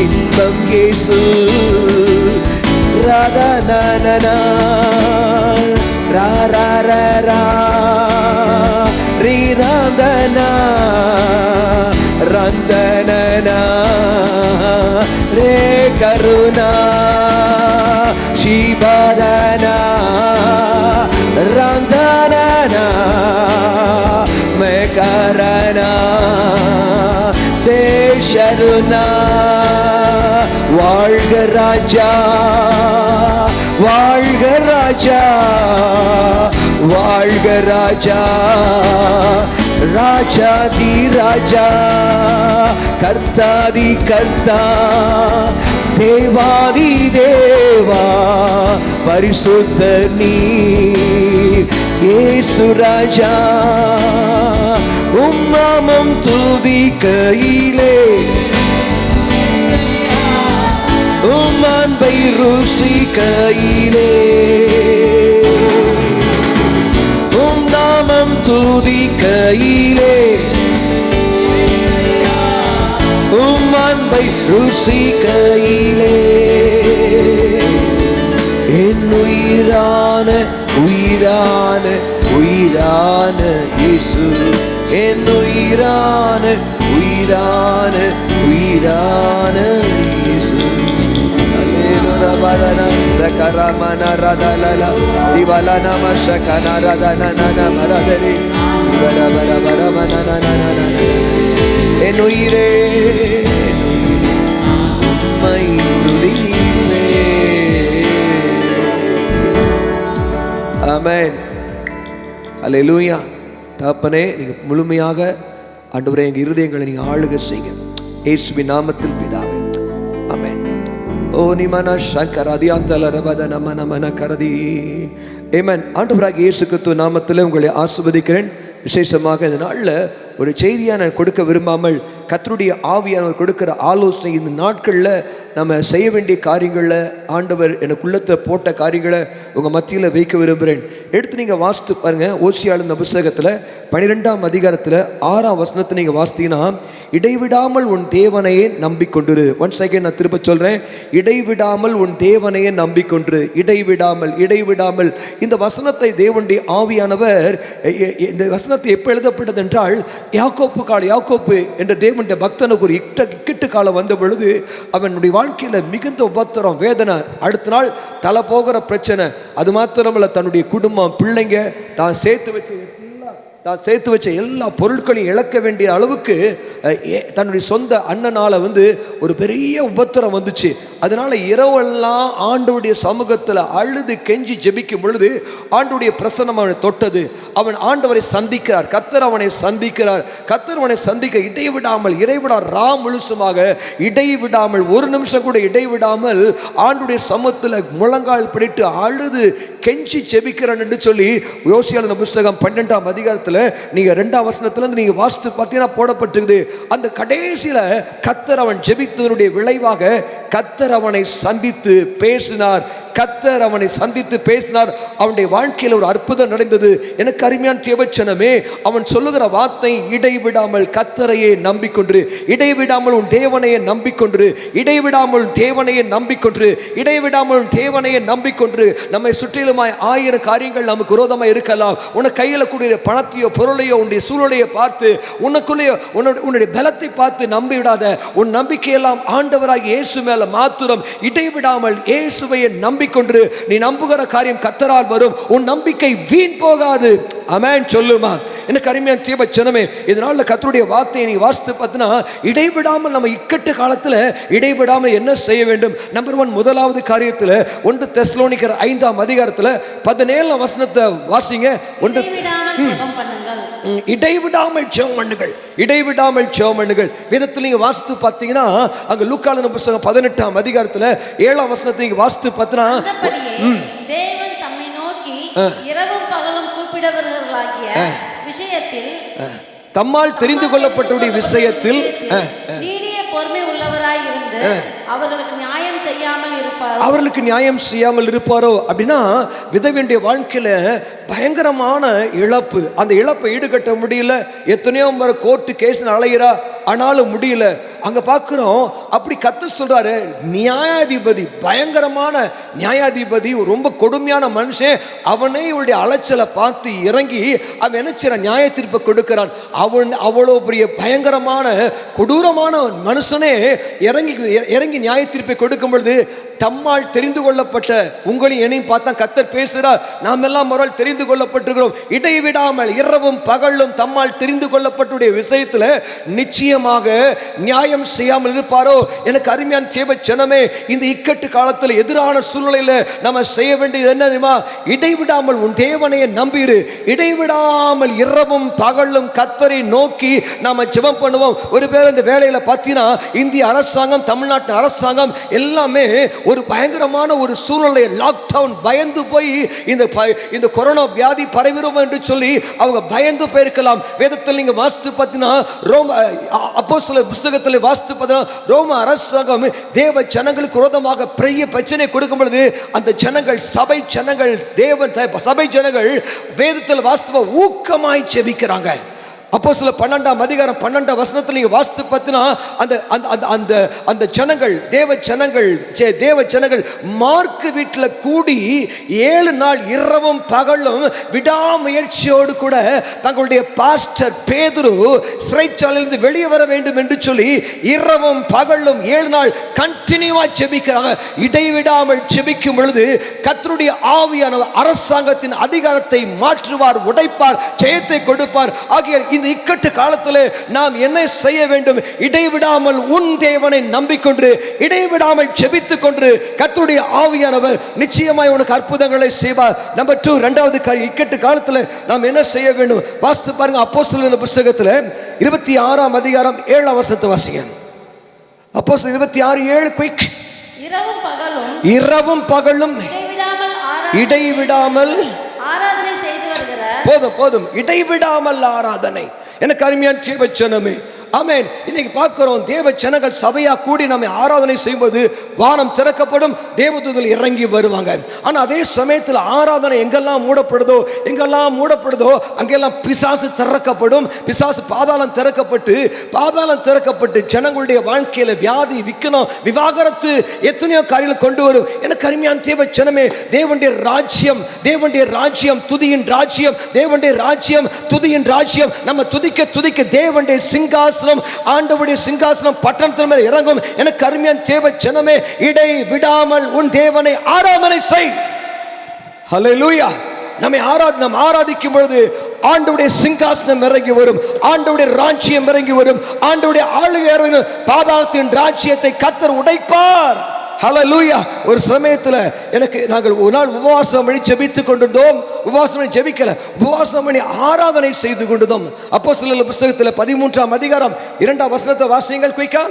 இன்பம் இயேசு ராதா நனனா ரா ரா ரா ரா ரீ ராந்தனா ரந்தனனா ரே கருணா ಶಿವರನ ರಂಧನನ ಮೇಕರನ ದೇಶರುನ வாழ்க ராஜா வாழ்க ராஜா வாழ்க ராஜா ராஜாதி ராஜா கர்த்தாதி கர்த்தா தேவாதி தேவா பரிசுத்த நீர் இயேசு ராஜா உம் நாமம் துதிக்கையிலே உம் அன்பை ருசிக்கையிலே உம் நாமம் துதிக்கையிலே உம் அன்பை ருசிக்கையிலே என் உயிரான உயிரான உயிரான இயேசு, என் உயிரான உயிரான உயிரான இயேசு. அல்லேலூயா பலன சகரமன ரதலல திவலன மஷகன ரதனன மரதரி திவல பர பரமனனனன. என் உயிரே மை துதிவே. ஆமென். அல்லேலூயா. தகப்பனே, நீங்க முழுமையாக ஆண்டவரே எங்க இருதயங்களை நீங்க ஆளுகை செய்யுங்க இயேசுவின் நாமத்தில் பிதாவே. ஆமென். ஓ நிமன சக்கரதியாந்தல ரபத நம நமன கரதி. ஆமென். ஆண்டவராகிய இயேசு கிறிஸ்து நாமத்தில் உங்களை ஆசீர்வதிக்கிறேன். விசேஷமாக இந்த நாளில் ஒரு செய்தியை நான் கொடுக்க விரும்பாமல் கர்த்தருடைய ஆவியானவர் கொடுக்கிற ஆலோசனை, இந்த நாட்களில் நம்ம செய்ய வேண்டிய காரியங்களில் ஆண்டவர் எனக்குள்ளத்தில் போட்ட காரியங்களை உங்கள் மத்தியில் வைக்க விரும்புகிறேன். எடுத்து நீங்கள் வாசித்து பாருங்கள். ஓசியாவின் புத்தகத்தில் 12ஆம் அதிகாரத்தில் 6ஆம் வசனத்தை நீங்கள் வாசித்தீங்கன்னா, இடைவிடாமல் உன் தேவனையே நம்பிக்கொண்டிரு. ஒன்ஸ் அகைன் நான் திரும்ப சொல்கிறேன், இடைவிடாமல் உன் தேவனையே நம்பிக்கொண்டிரு. இடைவிடாமல் இடைவிடாமல். இந்த வசனத்தை தேவனுடைய ஆவியானவர், இந்த வசனத்தை எப்போ எழுதப்பட்டது என்றால், யாக்கோப்பு என்ற தேவனுடைய பக்தனுக்கு ஒரு இக்கட்டு காலம் வந்த பொழுது அவனுடைய வாழ்க்கையில் மிகுந்த உபத்திரம், வேதனை, அடுத்த நாள் தலை போகிற பிரச்சனை. அது மாத்திரமல்ல, தன்னுடைய குடும்பம், பிள்ளைங்க, தான் சேர்த்து வச்ச எல்லா பொருட்களையும் இழக்க வேண்டிய அளவுக்கு தன்னுடைய சொந்த அண்ணனால் ஒரு பெரிய உபத்திரம் வந்துச்சு. அதனால இரவெல்லாம் ஆண்டவருடைய சமூகத்தில் அழுது கெஞ்சி ஜெபிக்கும் பொழுது ஆண்டவருடைய பிரசன்னம் அவனை தொட்டது. அவன் ஆண்டவரை சந்திக்கிறார். கர்த்தர் அவனை சந்திக்கிறார். கர்த்தர் அவனை சந்திக்க இடைவிடாமல் முழுசுமாக இடைவிடாமல், ஒரு நிமிஷம் கூட இடைவிடாமல் ஆண்டவருடைய சமூகத்தில் முழங்கால் பிடித்து அழுது கெஞ்சி ஜெபிக்கிறான் என்று சொல்லி யோசியாவின் புத்தகம் 12ஆம் அதிகாரத்தில் நீங்க 2ஆம் வசனத்திலிருந்து நீங்க வாசித்து பார்த்தீங்கன்னா போடப்பட்டிருக்குது. அந்த கடைசியில கர்த்தர் அவன் ஜெபித்ததனுடைய விளைவாக கர்த்தர் அவனை சந்தித்து பேசினார். கர்த்தர் அவனை சந்தித்து பேசினார். அவனுடைய வாழ்க்கையில் ஒரு அற்புதம் நடந்தது. எனக்கு அருமையான தேவச்சனமே, அவன் சொல்லுகிற வார்த்தை, இடைவிடாமல் கர்த்தரையே நம்பிக்கொண்டு, இடைவிடாமல் உன் தேவனையே நம்பிக்கொண்டு, இடைவிடாமல் தேவனையே நம்பிக்கொண்டு, இடைவிடாமல் தேவனையே நம்பிக்கொண்டு. நம்மை சுற்றிலுமாய் 1000 காரியங்கள் நமக்கு விரோதமாக இருக்கலாம். உனக்கு கையில் கூடிய பணத்தையோ பொருளையோ உன்னுடைய சூழலையை பார்த்து, உனக்குள்ளேயோ உன்னுடைய பலத்தை பார்த்து நம்பிவிடாத. உன் நம்பிக்கையெல்லாம் ஆண்டவராகிய இயேசு மேல மாத்திரம். இடைவிடாமல் இயேசுவையே நம்பிக்கொண்டு நீ நம்புகிற காரியம் கர்த்தரால் வரும். உன் நம்பிக்கை வீண் போகாது. ஆமென். சொல்லுமா எனக்கு அருமையான தேவச்சனமே, இதனால கர்த்தருடைய வார்த்தையை நீ வாசித்து பார்த்தீங்கன்னா, இடைவிடாமல் நம்ம இக்கட்டு காலத்தில் இடைவிடாமல் என்ன செய்ய வேண்டும்? நம்பர் 1, முதலாவது காரியத்தில் 1 தெசலோனிக்கர் 5ஆம் அதிகாரத்தில் 17ஆம் வசனத்தை வாசிங்க. இடைவிடாமல் ஜெபம் பண்ணுங்கள். இடைவிடாமல் ஜெபம் பண்ணுங்கள். வேதத்தில் நீங்க வாசித்து பார்த்தீங்கன்னா, அங்க லூக்காவின் புத்தகம் 18ஆம் அதிகாரத்தில் 7ஆம் வசனத்தை நீங்க வாசித்து பார்த்தீங்கன்னா, தேவன் தம்மை நோக்கி இரவும் பகலும் கூப்பிடுகிறவர்களாகிய விஷயத்தில், தம்மால் தெரிந்து கொள்ளப்பட்டவருடைய விஷயத்தில் நீடிய பொறுமை உள்ளவராய் இருந்து அவர்களுக்கு நியாயம் செய்யாமல் இருப்பாரோ. அப்படின்னா விதவையுடைய வாழ்க்கையில பயங்கரமான இழப்பு. அந்த இழப்பை ஈடுகட்ட முடியல. எத்தனையோ முறை கோர்ட்டு கேஸ் அலைகிறா, ஆனாலும் முடியல. அங்க பார்க்கிறோம், அப்படி கர்த்தர் சொல்றாரு, நியாயாதிபதி, பயங்கரமான நியாயாதிபதி, ரொம்ப கொடுமையான மனுஷன், அவனே இவருடைய அலைச்சலை பார்த்து இறங்கி அவன் என்ன செய்யறான்? நியாய தீர்ப்பை கொடுக்கிறான். அவ்வளோ பெரிய பயங்கரமான கொடூரமான மனுஷனே இறங்கி நியாய தீர்ப்பை கொடுக்கும் பொழுது, தம்மால் தெரிந்து கொள்ளப்பட்ட உங்களையும் என்னையும் பார்த்தா கர்த்தர் பேசுகிறார். நாம் எல்லாம் ஒரு தெரிந்து கொள்ளப்பட்டிருக்கிறோம். இடைவிடாமல் இரவும் பகலும் தம்மால் தெரிந்து கொள்ளப்பட்டுடைய விஷயத்துல நிச்சயமாக நியாயம் செய்யாமல் இருப்பாரோ. எனக்கு அருமையான தேவச்சனமே, இந்த இக்கட்டு காலத்தில் எதிரான சூழ்நிலையில நம்ம செய்ய வேண்டியது என்ன தெரியுமா? இடைவிடாமல் உன் தேவனையை நம்பிரு. இடைவிடாமல் இரவும் பகலும் கர்த்தரை நோக்கி நாம ஜெபம் பண்ணுவோம். ஒரு பேர் இந்த வேலையில பார்த்தீங்கன்னா, இந்திய அரசாங்கம், தமிழ்நாட்டு அரசாங்கம் எல்லாமே ஒரு பயங்கரமான ஒரு சூழ்நிலை, லாக்டவுன், பயந்து போய் இந்த கொரோனா வியாதி பரவிடும் என்று சொல்லி அவங்க பயந்து போயிருக்கலாம். வேதத்தில் நீங்க வாசித்து பார்த்தீங்கன்னா, ரோம அப்போஸ்தலர் புத்தகத்தில் வாசித்து பார்த்தீங்கன்னா, ரோம அரசாங்கம் தேவ ஜனங்களுக்கு விரோதமாக பெரிய பிரச்சனை கொடுக்கும் பொழுது அந்த ஜனங்கள், சபை ஜனங்கள், தேவன் சபை ஜனங்கள் வேதத்தில் வாசித்து ஊக்கமாய் ஜெபிக்கிறாங்க. அப்போஸ்தலர் 12ஆம் அதிகாரம் 12ஆம் வசனத்துல நீங்க வாசித்து பார்த்தினா அந்த அந்த அந்த அந்த ஜனங்கள் தேவ ஜனங்கள் மார்க்கு வீட்டில் கூடி 7 நாள் இரவும் பகலும் விடாமுயற்சியோடு கூட தங்களுடைய பாஸ்டர் பேதுரு சிறைச்சாலையிலிருந்து வெளியே வர வேண்டும் என்று சொல்லி இரவும் பகலும் 7 நாள் கண்டினியூவா ஜெபிக்கிறாங்க. இடைவிடாமல் ஜெபிக்கும் பொழுது கர்த்தருடைய ஆவியானவர் அரசாங்கத்தின் அதிகாரத்தை மாற்றுவார், உடைப்பார், ஜெயத்தை கொடுப்பார். ஆகிய இந்த இக்கட்டு காலத்தில் நாம் என்ன செய்ய வேண்டும்? இடைவிடாமல் உன் தேவனை நம்பிக்கொண்டு இடைவிடாமல் ஜெபித்துக் கொண்டு கர்த்தருடைய ஆவியானவர் நிச்சயமாய் உனக்கு அற்புதங்களை செய்வார். நம்பர் 2, இரண்டாவது இக்கட்டு காலத்தில் நாம் என்ன செய்ய வேண்டும்? வாசித்து பாருங்க. அப்போஸ்தலர் புத்தகத்தில் 26ஆம் அதிகாரம் 7ஆம் வசனத்தை வாசிங்க. அப்போஸ்தலர் 26:7 குயிக். இரவும் பகலும் இடைவிடாமல் ஆராதனை செய்து வருகிறார். போதும் இடைவிடாமல் ஆராதனை. எனக்கு அருமையான ஜீவச்சனமே, ஆமென். இன்னைக்கு பார்க்கிறோம் தேவ ஜனங்கள் சபையா கூடி நம்ம ஆராதனை செய்வது வானம் திறக்கப்படும், தேவதூதர்கள் இறங்கி வருவாங்க. ஆனா அதே சமயத்தில் ஆராதனை எங்கெல்லாம் மூடப்படுதோ அங்கெல்லாம் பிசாசு திறக்கப்படும். பிசாசு பாதாளம் திறக்கப்பட்டு ஜனங்களுடைய வாழ்க்கையில வியாதி, விக்கனம், விவாகரத்து, எத்தனையோ காரியங்களை கொண்டு வரும். எனக்கு அருமையான தேவ ஜனமே, தேவனுடைய ராஜ்யம் துதியின் ராஜ்யம், தேவனுடைய ராஜ்யம் துதியின் ராஜ்யம். நம்ம துதிக்க தேவனுடைய சிங்காசனம், ஆண்டவருடைய சிங்காசனம் பட்டணத்தின் மேல் இறங்கும். எனக்கு அருமையான தேவ ஜனமே, இடை விடாமல் உன் தேவனை ஆராதனை செய். ஹல்லேலூயா. நம்மை ஆராதிக்கும் பொழுது ஆண்டவருடைய சிங்காசனம் இறங்கி வரும், ஆண்டவருடைய ராஜ்யம் இறங்கி வரும், ஆண்டவருடைய ஆளுகை இறங்கும். பாதாளத்தின் ராஜ்யத்தை கர்த்தர் உடைப்பார். ஹல்லேலூயா. ஒரு சமயத்தில் நாங்கள் ஒரு நாள் உபவாசம் பண்ணி ஜெபித்துக் கொண்டிருந்தோம். உபவாசம் பண்ணி ஜெபிக்கல, உபவாசம் பண்ணி ஆராதனை செய்து கொண்டிருந்தோம். அப்போஸ்தலர் புத்தகத்தில் 13ஆம் அதிகாரம் 2ஆம் வசனத்தை வாசியுங்கள் குயிக்கா.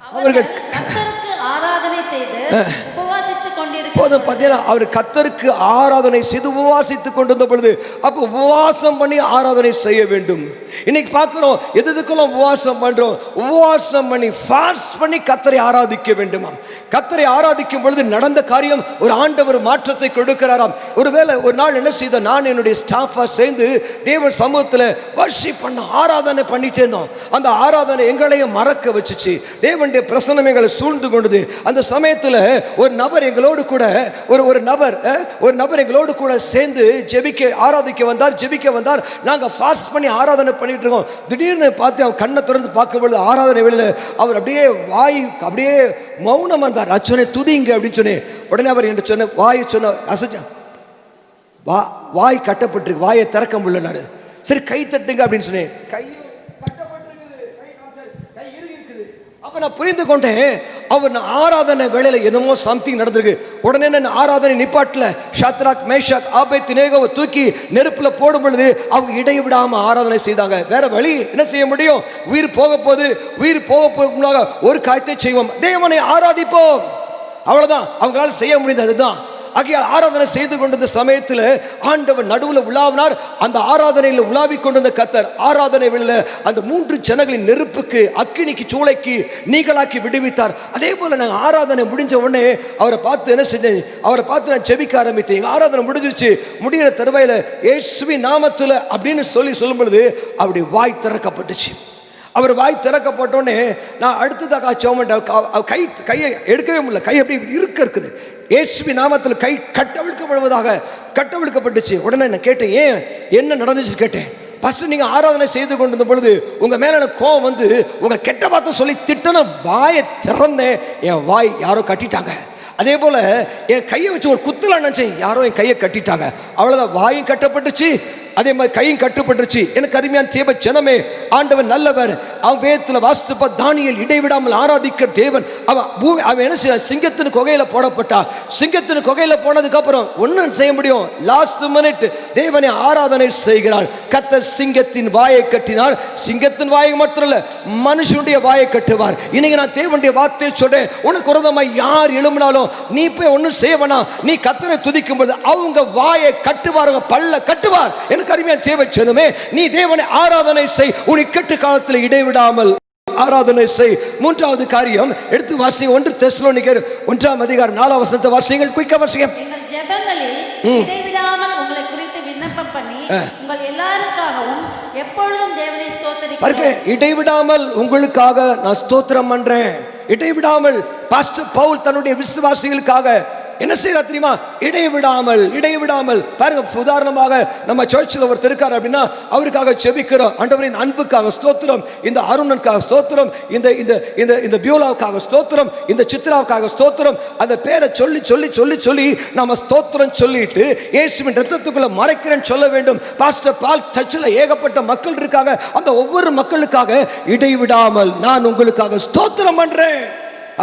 அவர்கள் கர்த்தருக்கு ஆராதனை செய்து உபவாசித்துக் கொண்டிருக்கிறார்கள். போதும் பார்த்தீங்கன்னா, அவர் கர்த்தருக்கு ஆராதனை செய்து உபவாசித்துக் கொண்டிருந்த பொழுது அப்போ உபவாசம் பண்ணி ஆராதனை செய்ய வேண்டும். இன்னைக்கு பார்க்கிறோம் எதுக்கெல்லாம் உபவாசம் பண்றோம்? உபவாசம் பண்ணி ஃபாஸ்ட் பண்ணி கர்த்தரை ஆராதிக்க வேண்டுமாம். கர்த்தரை ஆராதிக்கும் பொழுது நடந்த காரியம், ஒரு ஆண்டவர் மாற்றத்தை கொடுக்கிறாராம். ஒருவேளை ஒரு நாள் என்ன செய்த, நான் என்னுடைய ஸ்டாஃபா சேர்ந்து தேவன் சமூகத்தில் வர்ஷிப் பண்ண ஆராதனை பண்ணிட்டே இருந்தோம். அந்த ஆராதனை எங்களையும் மறக்க வச்சுச்சு. தேவனுடைய பிரசன்னம் எங்களை சூழ்ந்து கொண்டது. அந்த சமயத்தில் ஒரு நபர் எங்களோடு கூட ஒரு நபர் எங்களோடு கூட சேர்ந்து ஜெபிக்க வந்தார். நாங்கள் ஃபாஸ்ட் பண்ணி ஆராதனை பண்ணிட்டு இருக்கோம். திடீர்னு பார்த்து அவன் கண்ணை திறந்து பார்க்கும்பொழுது ஆராதனை வெளியில் அவர் அப்படியே மௌனம் வந்தார். அச்சோனே துதிங்க அப்படின்னு சொன்னேன். உடனே அவர் என்று சொன்ன அசைச்சா, வாய் கட்டப்பட்டிருக்கு, வாயை திறக்க முடியலனாரு. சரி கை தட்டுங்க அப்படின்னு சொன்னேன். அப்ப நான் புரிந்து கொண்டேன், அவர் ஆராதனை வேளையில என்னமோ சம்திங் நடந்திருக்கு. உடனே நான் ஆராதனை நிப்பாட்டல, ஷத்ராக், மேஷாக், ஆபேத்நேகோவை தூக்கி நெருப்புல போடும் பொழுது அவங்க இடைவிடாம ஆராதனை செய்தாங்க. வேற வழி என்ன செய்ய முடியும்? உயிர் போக போக ஒரு காரியத்தை செய்வோம், தேவனை ஆராதிப்போம், அவ்வளவுதான் அவங்களால செய்ய முடிந்தது. அதுதான் ஆகியால் ஆராதனை செய்து கொண்டிருந்த சமயத்தில் ஆண்டவர் நடுவில் உலாவினார். அந்த ஆராதனையில் உலாவிக் கொண்டிருந்த கர்த்தர் ஆராதனை வெளில அந்த 3 ஜனங்களின் நெருப்புக்கு, அக்கினிக்கு, சூளைக்கு நீங்களாக்கி விடுவித்தார். அதே போல நாங்கள் ஆராதனை முடிஞ்ச உடனே அவரை பார்த்து என்ன செஞ்சேன்? அவரை பார்த்து நான் ஜெபிக்க ஆரம்பித்தேன். எங்கள் ஆராதனை முடிஞ்சிருச்சு. முடிகிற தருவாயில் இயேசுவின் நாமத்தில் அப்படின்னு சொல்லும் பொழுது அவருடைய வாய் திறக்கப்பட்டுச்சு. அவர் வாய் திறக்கப்பட்டோடனே நான் அடுத்ததாக கையை எடுக்கவே முடியல. கை அப்படி இருக்குது. இயேசுவின் நாமத்தில் கை கட்டவிழ்க்கப்பட்டுச்சு. உடனே நான் கேட்டேன், ஏன் என்ன நடந்துச்சு கேட்டேன். ஃபர்ஸ்ட் நீங்க ஆராதனை செய்து கொண்டிருந்த பொழுது உங்க மேல எனக்கு கோவம் வந்து உங்க கெட்ட வார்த்தை சொல்லி திட்டன வாயை திறந்தேன். என் வாய் யாரோ கட்டிட்டாங்க. அதே போல என் கையை வச்சு ஒரு குத்தல நினைச்சேன், யாரோ என் கையை கட்டிட்டாங்க. அவ்வளவுதான், வாயும் கட்டப்பட்டுச்சு, அதே மாதிரி கையும் கட்டுப்பட்டுருச்சு. எனக்கு அருமையான தேவ ஜனமே, ஆண்டவன் நல்லவர். அவன் வேதத்தில் வாசிச்சப்ப தானியேல் இடைவிடாமல் ஆராதிக்கிற தேவன். அவன் என்ன செய்ய, சிங்கத்தின் குகையில போடப்பட்டான். சிங்கத்தின் குகையில போனதுக்கு அப்புறம் ஒன்னும் செய்ய முடியும், லாஸ்ட் மினிட் தேவனை ஆராதனை செய்கிறார். கர்த்தர் சிங்கத்தின் வாயை கட்டினார். சிங்கத்தின் வாயை மட்டும் இல்ல, மனுஷனுடைய வாயை கட்டுவார். இன்னைக்கு நான் தேவனுடைய வார்த்தையை சொல்றேன், உனக்கு விரோதமாய் யார் எழும்பினாலும் நீ போய் ஒன்னும் செய்ய வேணாம். நீ கர்த்தரை துதிக்கும் போது அவங்க வாயை கட்டுவார், பல்ல கட்டுவார். எனக்கு அருமையான தேவ ஜனமே, நீ தேவனை ஆராதனை செய், உன் இக்கட்டு காலத்தில் இடைவிடாமல் ஆராதனை செய். 3வது காரியம் எடுத்து வாசிங்க. 1 தெசலோனிக்கர் 1ஆம் அதிகாரம் 4ஆம் வசனத்தை வாசிங்கள். குயிக்கா வாசிங்க. எங்கள் ஜெபங்களில் இடைவிடாமல் உங்களை குறித்து விண்ணப்பம் பண்ணி உங்கள் எல்லாருக்காகவும் எப்பொழுதும் தேவனை பாருங்க, ஸ்தோத்திரிக்கிறேன். இடைவிடாமல் உங்களுக்காக நான் ஸ்தோத்திரம் பண்றேன். இடைவிடாமல் பாஸ்டர் பவுல் தன்னுடைய விசுவாசிகளுக்காக என்ன செய்யறா தெரியுமா? இடைவிடாமல் பாருங்க. உதாரணமாக நம்ம சர்ச்சில் ஒருத்தர் இருக்காரு அப்படின்னா அவருக்காக செபிக்கிறோம். ஆண்டவரின் அன்புக்காக ஸ்தோத்திரம், இந்த அருணனுக்காக ஸ்தோத்திரம், இந்த இந்த இந்த இந்த பியூலாவுக்காக ஸ்தோத்திரம், இந்த சித்ராவுக்காக ஸ்தோத்திரம். அந்த பேரை சொல்லி சொல்லி சொல்லி சொல்லி நம்ம ஸ்தோத்திரம் சொல்லிட்டு இயேசுவின் இரத்தத்துக்குள்ள மறைக்கிறேன்னு சொல்ல வேண்டும். பாஸ்டர் பால் சர்ச்சில் ஏகப்பட்ட மக்கள் இருக்காங்க. அந்த ஒவ்வொரு மக்களுக்காக இடைவிடாமல் நான் உங்களுக்காக ஸ்தோத்திரம் பண்றேன்.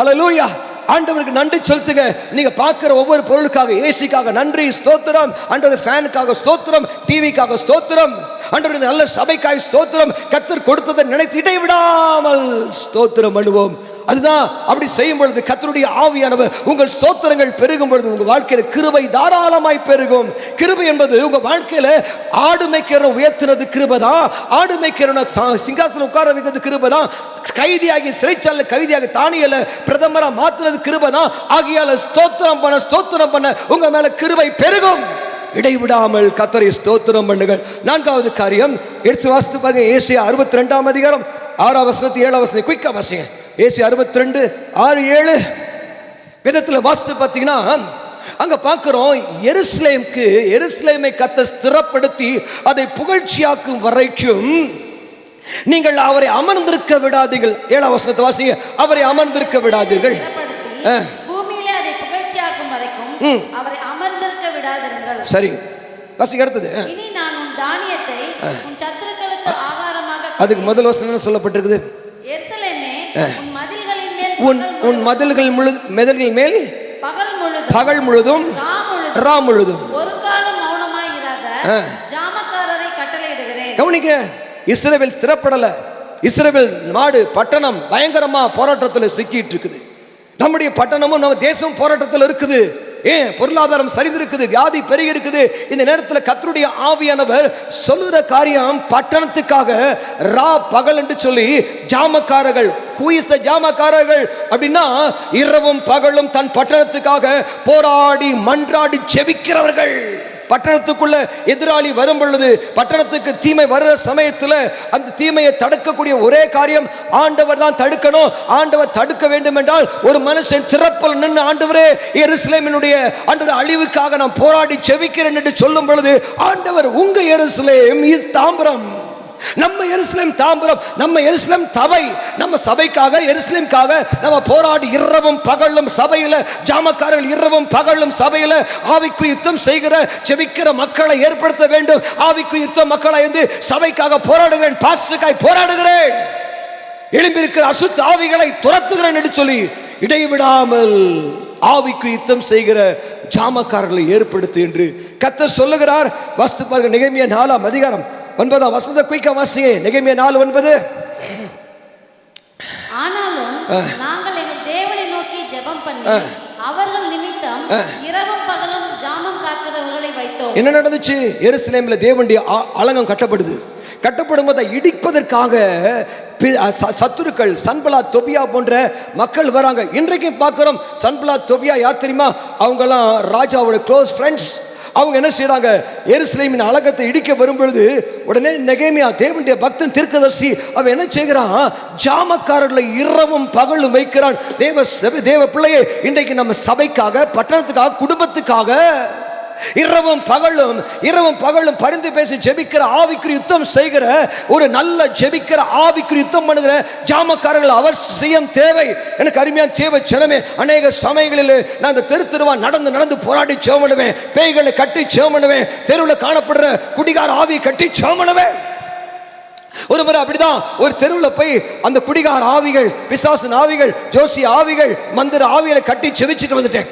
அல்லேலூயா. ஆண்டவருக்கு நன்றி செலுத்துங்க. நீங்க பார்க்கிற ஒவ்வொரு பொருளுக்காக, ஏசிக்காக நன்றி ஸ்தோத்திரம், ஆண்டவர் ஃபேனுக்காக ஸ்தோத்திரம், டிவிக்காக ஸ்தோத்திரம், ஆண்டவர் நல்ல சபைக்காக ஸ்தோத்திரம். கர்த்தர் கொடுத்ததை நினைத்து இடைவிடாமல் ஸ்தோத்திரம் பண்ணுவோம். அதுதான் அப்படி செய்யும் பொழுது கர்த்தருடைய ஆவியானவர் உங்கள் ஸ்தோத்திரங்கள் பெருகும் பொழுது உங்க வாழ்க்கையில கிருபை தாராளமாய் பெருகும். கிருபை என்பது உங்க வாழ்க்கையில ஆடு மேய்க்கிறவனை உயர்த்தினது கிருபை தான். ஆடு மேய்க்கிறவனை சிங்காசனம் உட்கார வைத்தது கிருபை தான். கைதியாகி சிறைச்சாலையில் கைதியாகி தானியேலை பிரதமரா மாத்தினது கிருபை தான். ஆகியால ஸ்தோத்திரம் பண்ண உங்க மேல கிருபை பெருகும். இடைவிடாமல் கர்த்தரை ஸ்தோத்திரம் பண்ணுங்கள். நான்காவது காரியம் எடுத்து வாசித்து பாருங்க. ஏசாயா 62 அதிகாரம் 6 வசனத்து 7 வசனம் குயிக்கா வாசிங்க. ஏசாயா 62 6 7 வேதத்தில் வாசித்து பார்த்தீங்கன்னா அங்க பார்க்கிறோம், எருசலேமை கர்த்தர் ஸ்திரப்படுத்தி அதை புகழ்ச்சியாக்கும் வரைக்கும் நீங்கள் அவரை அமர்ந்திருக்க விடாதீர்கள். 7 வசனத்தை வாசிங்க. அவரை அமர்ந்திருக்க விடாதீர்கள். பூமியிலே அதை புகழ்ச்சியாக்கும் வரைக்கும் அவரை அமர்ந்திருக்க விடாதீர்கள். சரி, வாசிங்க அடுத்தது. இனி நான் உன் தானியத்தை உன் சத்துருக்களுக்கு ஆகாரமாக, அதுக்கு முதல் வசனம் என்ன சொல்லப்பட்டிருக்குது? எருசலேமே உன் மதில்களின் மேல் உன் மதில்கள் மேல் பகல் முழுதும் ரா முழுதும் ஒரு காலம் மௌனமாய் இராத ஜாமக்காரரை கட்டளையிடுகிறேன். கவனிக்க, இஸ்ரவேல் ஸ்திரப்படல. இஸ்ரவேல் நாடு பட்டணம் பயங்கரமா போராட்டத்தில் சிக்கிட்டு இருக்குது. நம்முடைய பட்டணமும் நம்ம தேசம் போராட்டத்தில் இருக்குது. ஏன்? பொருளாதாரம் சரிந்திருக்குது, வியாதி பெருகி இருக்குது. இந்த நேரத்தில் கர்த்தருடைய ஆவியானவர் சொல்லுற காரியம் பட்டணத்துக்காக ரா பகல் என்று சொல்லி ஜாமக்காரர்கள், ஜாமக்காரர்கள் அப்படின்னா இரவும் பகலும் தன் பட்டணத்துக்காக போராடி மன்றாடி செபிக்கிறவர்கள். பட்டணத்துக்குள்ள எதிராளி வரும் பொழுது, பட்டணத்துக்கு தீமை வருகிற சமயத்தில் அந்த தீமையை தடுக்கக்கூடிய ஒரே காரியம் ஆண்டவர் தான் தடுக்கணும். ஆண்டவர் தடுக்க வேண்டும் என்றால் ஒரு மனுஷன் திறப்பல் நின்று ஆண்டவரே எருசலேமினுடைய ஆண்டவர் அழிவுக்காக நான் போராடி செபிக்கிறேன் என்று சொல்லும் பொழுது ஆண்டவர் உங்க எருசலேம் இது தாம்பரம், நம்ம எருசலேம் தாம்பரம், நம்ம எருசலேம் சபை, நம்ம சபைக்காக எருசலேம்காக நம்ம போராடி இரவும் பகலும் சபையில ஜாமக்காரர்கள் இரவும் பகலும் சபையில ஆவிக்கு யுத்தம் செய்கிற செபிக்கிற மக்களை ஏற்படுத்த வேண்டும். ஆவிக்கு யுத்தம் மக்களை வந்து சபைக்காக போராடுகிறேன், பாஸ்டருக்காய் போராடுகிறேன், எழும்பியிருக்கிற அசுத்த ஆவிகளை துரத்துகிறேன் என்று சொல்லி இடைவிடாமல் ஆவிக்கு யுத்தம் செய்கிற ஜாமக்காரர்களை ஏற்படுத்து என்று கர்த்தர் சொல்லுகிறார். வாசித்து பாருங்க. நெகேமியா 4 அதிகாரம் 9 வசனத்தை குயிக்கா வாசிங்க. நெகேமியா 4:9. ஆனாலும் நாங்கள் எங்கள் தேவனை நோக்கி ஜெபம் பண்ணி அவர்கள் நிமித்தம் இரவும் பகலும் ஜாமம் காக்கிறவர்களை வைத்தோம். என்ன நடந்துச்சு? எருசலேமில் தேவனுடைய அலங்கம் கட்டப்படும் போது இடிப்பதற்காக சத்துருக்கள் சன்பலாத் தொபியா போன்ற மக்கள் வராங்க. இன்றைக்கும் பார்க்கிறோம். சன்பலாத் தொபியா யார் தெரியுமா? அவங்கெல்லாம் ராஜாவோட க்ளோஸ் ஃப்ரெண்ட்ஸ். அவங்க என்ன செய்யறாங்க? எருசலேமின் அலங்கத்தை இடிக்க வரும்பொழுது உடனே நெகேமியா தேவனுடைய பக்தன் தீர்க்கதரிசி அவன் என்ன செய்கிறான்? ஜாமக்காரர்களை இரவும் பகலும் வைக்கிறான். தேவ பிள்ளையே, இன்றைக்கு நம்ம சபைக்காக, பட்டணத்துக்காக, குடும்பத்துக்காக இரவும் பகலும் பரிந்து பேசி ஜெபிக்கிற ஆவிக்குரிய யுத்தம் செய்கிற ஒரு நல்ல ஜெபிக்கிற ஆவிக்குரிய யுத்தம் பண்ணுகிற ஜாமக்காரர்கள் அவசியம் தேவை. எனக்கு அருமையான தேவை ஜனமே. அநேக சமயங்களில் நான் இந்த தெருவா நடந்து போராடி ஜெபம் பண்ணுவேன், பேய்களை கட்டி ஜெபம் பண்ணுவேன், தெருவில் காணப்படுற குடிகார ஆவியை கட்டி ஜெபம் பண்ணுவேன். ஒரு முறை அப்படிதான் ஒரு தெருவில் போய் அந்த குடிகார ஆவிகள், பிசாசு ஆவிகள், ஜோசி ஆவிகள், மந்திர ஆவிகளை கட்டி ஜெபிச்சுட்டு வந்துட்டேன்.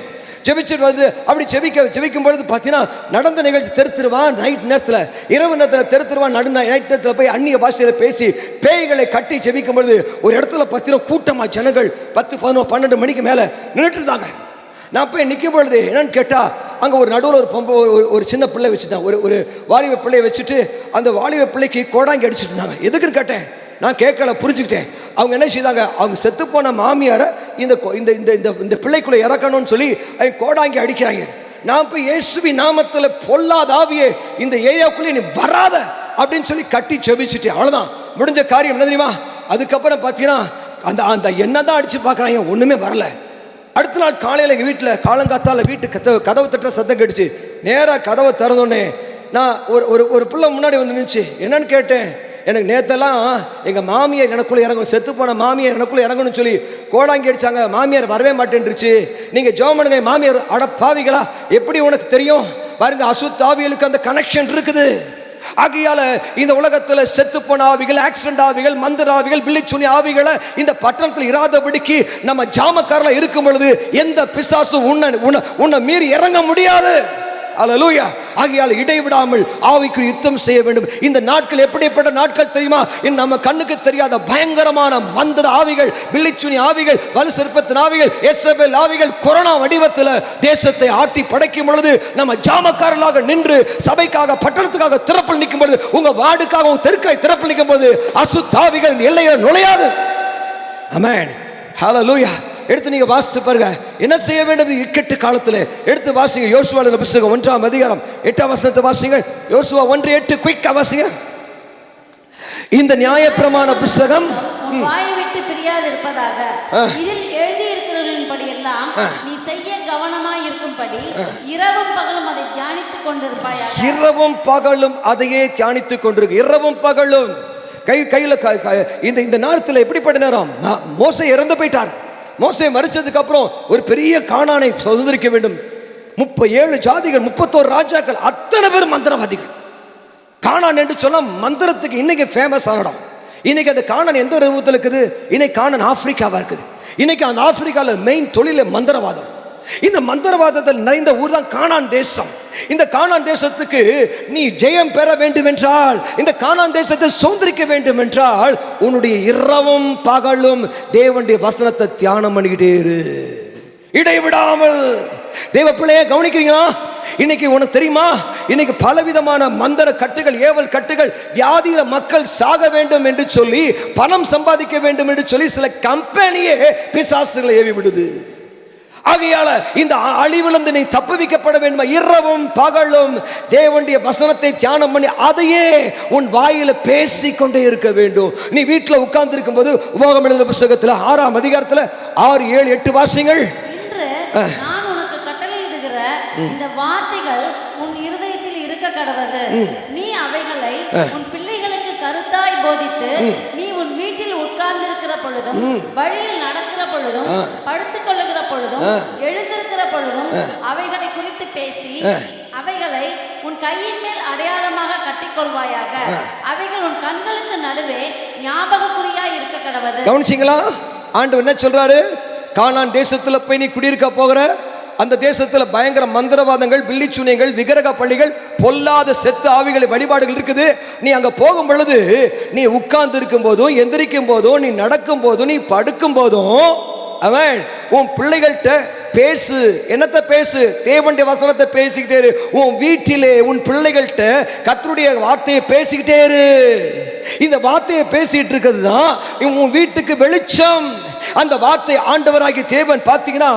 ஜெபிச்சுட்டு வந்து அப்படி ஜெபிக்கும் பொழுது பார்த்தீங்கன்னா நடந்த நிகழ்ச்சி தெருத்துருவான். நைட் நேரத்தில், இரவு நேரத்தில் தெருத்துருவான். நைட் நேரத்தில் போய் அந்நிய பாஷையில் பேசி பேய்களை கட்டி ஜெபிக்கும் பொழுது ஒரு இடத்துல பார்த்தீங்கன்னா கூட்டமாக ஜனங்கள் 10, 11, 12 மணிக்கு மேலே நின்றுட்டு இருந்தாங்க. நான் போய் நிற்கும் பொழுது என்னன்னு கேட்டால் அங்கே ஒரு நடுவில் ஒரு சின்ன பிள்ளை வச்சுட்டான். ஒரு வாலிப பிள்ளையை வச்சுட்டு அந்த வாலிப பிள்ளைக்கு கோடாங்கி அடிச்சுட்டு இருந்தாங்க. எதுக்குன்னு கேட்டேன். நான் கேட்கல, புரிஞ்சுக்கிட்டேன். அவங்க என்ன செய்தாங்க? அவங்க செத்து போன மாமியாரை இந்த பிள்ளைக்குள்ள இறக்கணும்னு சொல்லி கோடாங்கி அடிக்கிறாங்க. நான் போய் இயேசுவின் நாமத்துல பொல்லாத ஆவியே இந்த ஏரியாவுக்குள்ளே நீ வராத அப்படின்னு சொல்லி கட்டி செபிச்சுட்டேன். அவ்வளவுதான், முடிஞ்ச காரியம். என்ன தெரியுமா, அதுக்கப்புறம் பார்த்தீங்கன்னா அந்த அந்த எண்ணெய் தான் அடிச்சு பார்க்குறாங்க, ஒன்றுமே வரல. அடுத்த நாள் காலையில் எங்கள் வீட்டில் காலங்காத்தால வீட்டு கதவு தட்டுற சத்தம் கடிச்சு. நேராக கதவை திறந்தோடனே நான் ஒரு பிள்ளை முன்னாடி வந்து நின்றுச்சு. என்னன்னு கேட்டேன். எனக்கு நேற்றெல்லாம் எங்கள் மாமியார் எனக்குள்ளே இறங்கணும், செத்து போன மாமியார் எனக்குள்ளே இறங்கணும்னு சொல்லி கோடாங்கி அடிச்சாங்க. மாமியார் வரவே மாட்டேன்ருச்சு. நீங்கள் ஜெபம் பண்ணுங்க. மாமியார் அட பாவிகளா, எப்படி உனக்கு தெரியும்? பாருங்க, அசுத்த ஆவிகளுக்கு அந்த கனெக்ஷன் இருக்குது. ஆகையால இந்த உலகத்துல செத்து போன ஆவிகள், ஆக்சிடென்ட் ஆவிகள், மந்திர ஆவிகள், பில்லிச்சுனி ஆவிகளை இந்த பட்டணத்தில் இராதபடிக்கு நம்ம ஜாமக்காரல இருக்கும் பொழுது எந்த பிசாசும் உன்னை மீறி இறங்க முடியாது. அல்லேலூயா. ஆகையால் இடைவிடாமல் ஆவிக்குரிய யுத்தம் செய்ய வேண்டும். இந்த நாட்கள் எப்படிப்பட்ட நாட்கள் தெரியுமா? நம்ம கண்ணுக்கு தெரியாத பயங்கரமான மந்திர ஆவிகள், பில்லிச்சுனி ஆவிகள், வலு சிற்பத்தின் ஆவிகள், எசபேல் ஆவிகள் கொரோனா வடிவத்தில் தேசத்தை ஆட்டி படைக்கும் பொழுது நம்ம ஜாமக்காரர்களாக நின்று சபைக்காக, பட்டணத்துக்காக திறப்பில் நிற்கும் பொழுது, உங்க வார்டுக்காக, உங்க தெருக்காய் திறப்பில் நிற்கும் போது அசுத்த ஆவிகள் எல்லையை நுழையாது. ஆமென். ஹல்லேலூயா. எடுத்து நீங்க வாசித்து பாருங்க என்ன செய்ய வேண்டும். இக்கட்டு காலத்தில் எடுத்து வாசிங்க. யோசுவாவின் புத்தகம் 1ஆம் அதிகாரம் 8ஆம் வசனத்தை வாசிங்க. யோசுவா 1:8 குயிக்கா வாசிங்க. இந்த நியாயப்பிரமாண புத்தகம் வாயை விட்டு பிரியாது இருப்பதாக, இதில் எழுதி இருக்கிறபடி எல்லாம் நீ செய்ய கவனமாய் இருக்கும்படி இரவும் பகலும் அதை தியானித்துக் கொண்டிருப்பாயாக. இரவும் பகலும் அதையே தியானித்துக் கொண்டிருக்கு. இரவும் பகலும் கையில இந்த நேரத்தில் எப்படிப்பட்ட நேரம்? மோசே இறந்து போயிட்டார். மோசே மரிச்சதுக்கு அப்புறம் ஒரு பெரிய கானானை சுதந்திரிக்க வேண்டும். 37 ஜாதிகள், 31 ராஜாக்கள், அத்தனை பேர் மந்திரவாதிகள். கானான் என்று சொன்னா மந்திரத்துக்கு இன்னைக்கு ஃபேமஸ் ஆன இடம். இன்னைக்கு அந்த கானான் எந்த ரூபத்தில் இருக்குது? இன்னைக்கு கானான் ஆப்பிரிக்காவா இருக்குது. இன்னைக்கு அந்த ஆப்பிரிக்காவில் மெயின் தொழில மந்திரவாதம். இந்த மந்திரவாதத்தில் நிறைந்த ஊர் தான் கானான் தேசம். இந்த கானான் தேசத்துக்கு நீ ஜெயம் பெற வேண்டும் என்றால், இந்த கானான் தேசத்தை சுதந்திரிக்க வேண்டும் என்றால், உன்னுடைய இரவும் பகலும் தேவனுடைய வசனத்தை தியானம் பண்ணிக்கிட்டே இரு, இடைவிடாமல். தேவ பிள்ளையே கவனிக்கிறீங்களா? இன்னைக்கு உனக்கு தெரியுமா, இன்னைக்கு பலவிதமான மந்திர கட்டுகள், ஏவல் கட்டுகள், வியாதியில மக்கள் சாக வேண்டும் என்று சொல்லி, பணம் சம்பாதிக்க வேண்டும் என்று சொல்லி சில கம்பெனியே பிசாசுகளை ஏவி விடுது. ஆகையால இந்த அழிவிலிருந்து நீ தப்புவிக்கப்பட வேண்டுமா? இரவும் பகலும் தேவனுடைய வசனத்தை தியானம் பண்ணி அதையே உன் வாயில பேசிக்கொண்டே இருக்க வேண்டும். நீ வீட்டில் உட்கார்ந்து இருக்கும் போது உபாகமம் எழுதின புத்தகத்தில் 6ஆம் அதிகாரத்தில் 6, 7, 8 வாசிங்கள். இன்று நான் உனக்கு கட்டளையிடுகிற இந்த வார்த்தைகள் உன் இருதயத்தில் இருக்க கடவது. நீ அவைகளை உன் பிள்ளைகளுக்கு கருத்தாய் போதித்து, நீ உன் வீட்டில் உட்கார்ந்து இருக்கிற பொழுதும், வழியில் நடக்கிற பொழுதும், படுத்துக் கொள்ளுகிற பொழுதும், எழுந்திருக்கிற பொழுதும் அவைகளை குறித்து பேசி, அவைகளை உன் கையின் மேல் அடையாளமாக கட்டிக்கொள்வாயாக. அவைகள் உன் கண்களுக்கு நடுவே ஞாபகக்குறியாய் இருக்க கடவது. கவனிச்சீங்களா? ஆண்டவர் என்ன சொல்றாரு? கானான் தேசத்துல போய் நீ குடியிருக்க போகிற அந்த தேசத்துல பயங்கர மந்திரவாதங்கள், பில்லிச்சுனியங்கள், விக்கிரக பள்ளிகள், பொல்லாத செத்து ஆவிகளை வழிபாடுகள் இருக்குது. நீ அங்க போகும் பொழுது, நீ உட்கார்ந்து இருக்கும் போதும், எந்திரிக்கும் போதும், நீ நடக்கும் போதும், நீ படுக்கும் போதும், அவன் உன் பிள்ளைகள்கிட்ட பேசு. என்னத்தை பேசு? தேவனுடைய வசனத்தை பேசிக்கிட்டே இரு. உன் வீட்டிலே உன் பிள்ளைகள்கிட்ட கர்த்தருடைய வார்த்தையை பேசிக்கிட்டே இரு. இந்த வார்த்தையை பேசிட்டு இருக்கிறது தான் உன் வீட்டுக்கு வெளிச்சம். அந்த வார்த்தை ஆண்டவராகிய தேவன் பார்த்தீங்கன்னா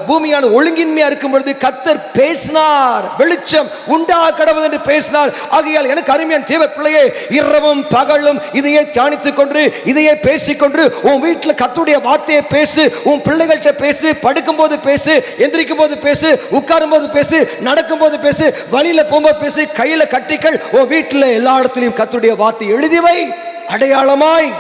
பூமியான ஒழுங்கின்மையா இருக்கும் பொழுது கர்த்தர் பேசினார், வெளிச்சம் உண்டா கடவுள் என்று பேசினார். ஆகையால் எனக்கு அருமையான தேவ பிள்ளையே, இரவும் பகலும் இதையே தியானித்துக் கொண்டு, இதையே பேசிக்கொண்டு உன் வீட்டில் கர்த்தருடைய வார்த்தையை பேசு. உன் பிள்ளைகள்கிட்ட பேசு, படுக்கும் போது பேசு, எந்திரிக்கும் போது பேசு, உட்காரும் போது பேசு, நடக்கும் போது பேசு, வழியில போகும்போது பேசு, கையில கட்டிகள். உன் வீட்டில் எல்லா இடத்திலையும் கர்த்தருடைய வார்த்தை எழுதி வை, அடையாளமாய்.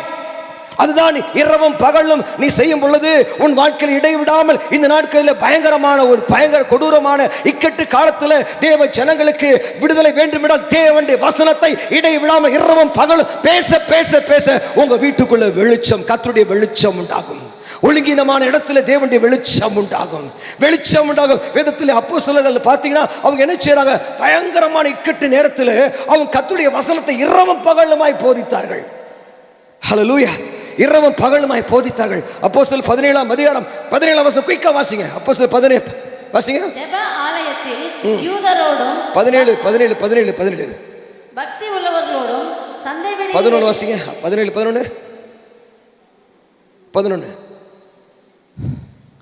அதுதான் இரவும் பகலும் நீ செய்யும் பொழுது உன் வாழ்க்கையில் இடைவிடாமல் இந்த நாட்களில் பயங்கரமான ஒரு பயங்கர கொடூரமான இக்கட்டு காலத்தில் தேவ ஜனங்களுக்கு விடுதலை வேண்டும் என்றால் தேவனுடைய வசனத்தை இடைவிடாமல் இரவும் பகலும் பேச பேச பேச உங்க வீட்டுக்குள்ள வெளிச்சம், கர்த்தருடைய வெளிச்சம் உண்டாகும். ஒழுங்கினமான இடத்துல தேவனுடைய வெளிச்சம் உண்டாகும், வெளிச்சம் உண்டாகும். வேதத்தில் அப்போஸ்தலர்கள் பார்த்தீங்கன்னா அவங்க என்ன செய்யறாங்க? பயங்கரமான இக்கட்டு நேரத்தில் அவங்க கர்த்தருடைய வசனத்தை இரவும் பகலுமாய் போதித்தார்கள். ஹல்லேலூயா. இரவும் பகலுமாய் போதித்தார்கள். அப்போஸ்தலர் 17ஆம் அதிகாரம் 17ஆம் வசனம் குயிக்கா வாசிங்க. அப்போஸ்தலர் 17 வாசிங்க. ஜெப ஆலயத்தில் யூதரோடும் 17 17 17 17 பக்தி உள்ளவர்களோடும் சந்தை வெளியில் 11 வாசிங்க. 17 11 11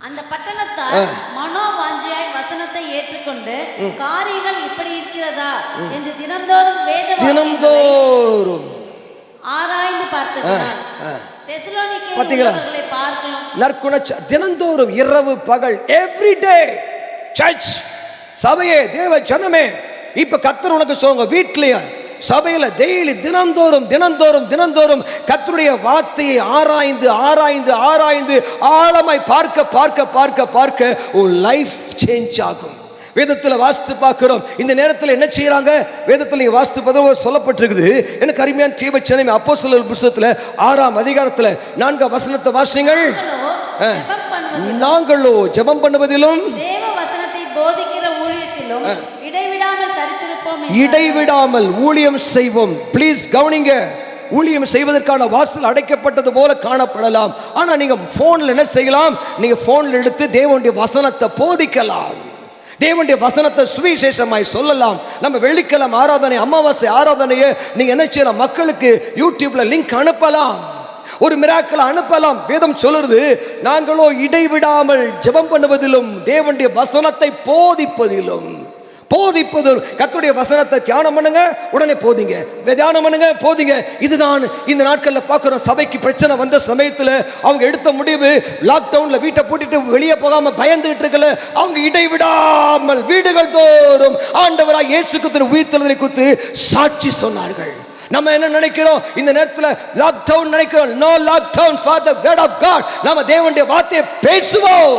அந்த பட்டணத்தார் மனோவாஞ்சியாய் வசனத்தை வசனத்தை ஏற்றுக்கொண்டு காரியங்கள் இப்படி இருக்கிறதா என்று தினந்தோறும் தினந்தோறும் ஆராய்ந்து பார்த்ததினால் தெசலோனிக்கேயர்களை பார்க்கலாம் நற்குண தினந்தோறும் இரவு பகல் எவ்ரிடே சர்ச் சபையே தேவ ஜனமே. இப்ப கர்த்தர் உனக்கு சொல்லுங்க, வீட்லயே சபையில டெய்லி தினந்தோறும் தினந்தோறும் தினந்தோறும் கர்த்தருடைய வார்த்தையை ஆராய்ந்து ஆராய்ந்து ஆராய்ந்து ஆழமாய் பார்க்க பார்க்க பார்க்க பார்க்க உன் லைஃப் சேஞ்ச் ஆகும். வேதத்துல வாசித்து பார்க்கிறோம். இந்த நேரத்தில் என்ன செய்யறாங்க? வேதத்தில் நீங்க வாசித்து பார்த்து சொல்லப்பட்டிருக்குது. எனக்கு அருமையான தீபச்சனமே அப்போஸ்தலர் புத்தகத்துல 6ஆம் அதிகாரத்துல 4ஆம் வசனத்தை வாசிங்கள். நாங்களோ ஜெபம் பண்ணுவதிலும் தேவ வசனத்தை போதிக்கிற ஊழியத்திலும் இடைவிடாமல் தரித்திருப்போம். இடைவிடாமல் ஊழியம் செய்வோம். ப்ளீஸ் கவனிங்க, ஊழியம் செய்வதற்கான வாசல் அடைக்கப்பட்டது போல காணப்படலாம். ஆனா நீங்க போன்ல என்ன செய்யலாம்? நீங்க போன்ல எடுத்து தேவனுடைய வசனத்தை போதிக்கலாம், தேவனுடைய வசனத்தை சுவிசேஷமாய் சொல்லலாம். நம்ம வெள்ளிக்கிழமை ஆராதனை, அமாவாசை ஆராதனையை நீங்க என்ன செய்யலாம்? மக்களுக்கு யூடியூப்ல லிங்க் அனுப்பலாம், ஒரு மிராக்கிள் அனுப்பலாம். வேதம் சொல்லுறது, நாங்களோ இடைவிடாமல் ஜெபம் பண்ணுவதிலும் தேவனுடைய வசனத்தை போதிப்பதிலும் கர்த்தருடைய வசனத்தை தியானம் பண்ணுங்க, உடனே போதிங்க, தியானம் பண்ணுங்க, போதிங்க. இதுதான் இந்த நாட்கள்ல பார்க்கிறோம். சபைக்கு பிரச்சனை வந்த சமயத்துல அவங்க எடுத்த முடிவு, லாக்டவுன்ல வீட்டை பூட்டிட்டு வெளியே போகாம பயந்துகிட்டு இருக்கல, அவங்க இடைவிடாமல் வீடுகள் தோறும் ஆண்டவராய் இயேசு கிறிஸ்துவின் உயிர்த்தெழுதலை குறித்து சாட்சி சொன்னார்கள். நம்ம என்ன நினைக்கிறோம்? இந்த நேரத்தில் லாக்டவுன் நினைக்கிறோம். No lockdown for the word of God. நாம தேவனுடைய வார்த்தையை பேசுவோம்,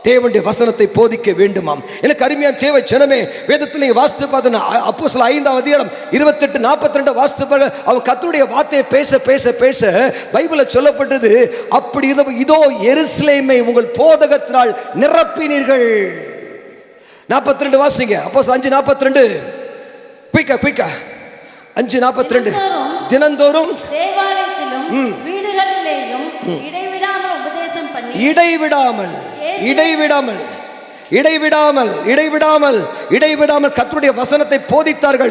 தேவனுடைய வசனத்தை போதிக்க வேண்டுமாம். எனக்கு அருமையான தேவ ஜனமே, வேதத்தில் நீங்க வாசித்து பார்த்தா அப்போஸ்தலர் 5ஆம் அதிகாரம் 28-42 வாசித்து பாருங்க. அவங்க கர்த்தருடைய வார்த்தையை பேச பேச பேச பைபிள்ல சொல்லப்பட்டது, அப்படி இதோ எருசலேமை உங்கள் போதகத்தினால் நிரப்பினீர்கள். 42 வாசிங்க. அப்போஸ்தலர் 5:42. குயிக்கா 5:42. தினந்தோறும் தேவாலயத்திலும் வீடுகளிலேயும் இடைவிடாமல் உபதேசம் பண்ணி இடைவிடாமல் கர்த்தருடைய வசனத்தை போதித்தார்கள்.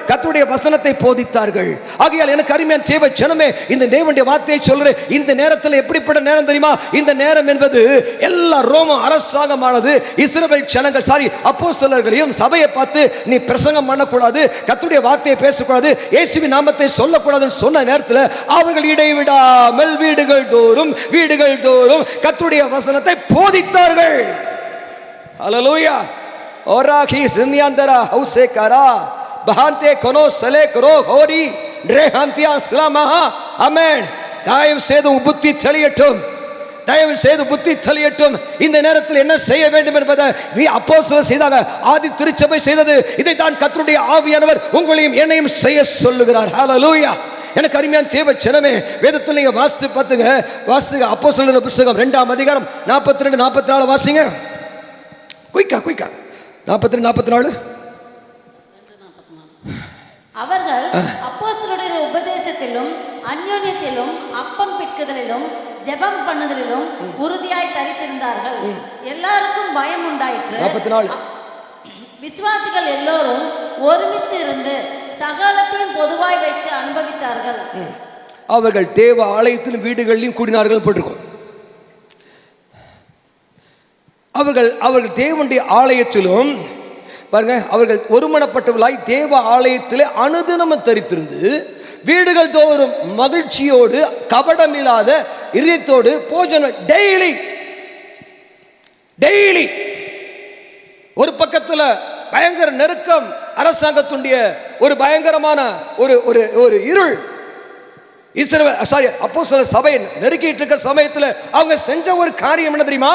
கர்த்தருடைய வசனத்தை போதித்தார்கள். ஆகையால் எனக்கு அருமையான தேவ ஜனமே, இந்த தேவனுடைய வார்த்தையை சொல்றேன். இந்த நேரத்தில் எப்படிப்பட்ட நேரம் தெரியுமா? இந்த நேரம் என்பது எல்லா ரோம அரசாங்கமானது இஸ்ரவேல் ஜனங்கள் அப்போஸ்தலர்களையும் சபையை பார்த்து நீ பிரசங்கம் பண்ணக்கூடாது, கர்த்தருடைய வார்த்தையை பேசக்கூடாது, இயேசுவின் நாமத்தை சொல்லக்கூடாதுன்னு சொன்ன நேரத்தில் அவர்கள் இடைவிடாமல் வீடுகள் தோறும் கர்த்தருடைய வசனத்தை போதித்தார்கள். ஹல்லேலூயா. ஓராகி சின்யாந்தரா ஹவுசே கரா பஹாந்தே கோனோ சலே கரோ ஹோரி ரேஹாந்தியா ஸ்லாமஹா. ஆமென். தயவு செய்து புத்தி தெளியட்டும். இந்த நேரத்தில் என்ன செய்ய வேண்டும் என்பதை அப்போஸ்தலர் செய்தாங்க, ஆதி திருச்சபை செய்தது. இதை தான் கர்த்தருடைய ஆவியானவர் உங்களையும் என்னையும் செய்ய சொல்லுகிறார். ஹல்லேலூயா. எனக்கு அருமையான தேவ ஜனமே, வேதத்தில் நீங்க வாசித்து பார்த்துங்க. அப்போஸ்தலர் புத்தகம் 2ஆம் அதிகாரம் 42-44 வாசிங்க. குயிக்கா 42-44. அவர்கள் அப்போஸ்தலருடைய உபதேசத்திலும் அந்யோன்யத்திலும் அப்பம் பிட்குதலிலும் ஜெபம் பண்ணுதலிலும் உறுதியாய் தரித்திருந்தார்கள். எல்லாருக்கும் பயம் உண்டாயிற்று. 44. விசுவாசிகள் எல்லோரும் ஒருமித்து இருந்து சகலத்தையும் பொதுவாய் வைத்து அனுபவித்தார்கள். அவர்கள் தேவ ஆலயத்திலும் வீடுகளிலும் கூடினார்கள் போட்டிருக்கோம். அவர்கள் தேவனுடைய ஆலயத்திலும் பாருங்க, அவர்கள் ஒருமனப்பட்டவர்களாய் தேவ ஆலயத்திலே அனுதினமும் தரித்திருந்து வீடுகள் தோறும் மகிழ்ச்சியோடு கபடமில்லாத இதயத்தோடு போஜனம் டெய்லி. ஒரு பக்கத்துல பயங்கர நெருக்கம், அரசாங்கத்துடைய ஒரு பயங்கரமான ஒரு இருள். அப்போஸ்தலர் சபை நெருக்கிட்டு இருக்கிற சமயத்துல அவங்க செஞ்ச ஒரு காரியம் என்ன தெரியுமா?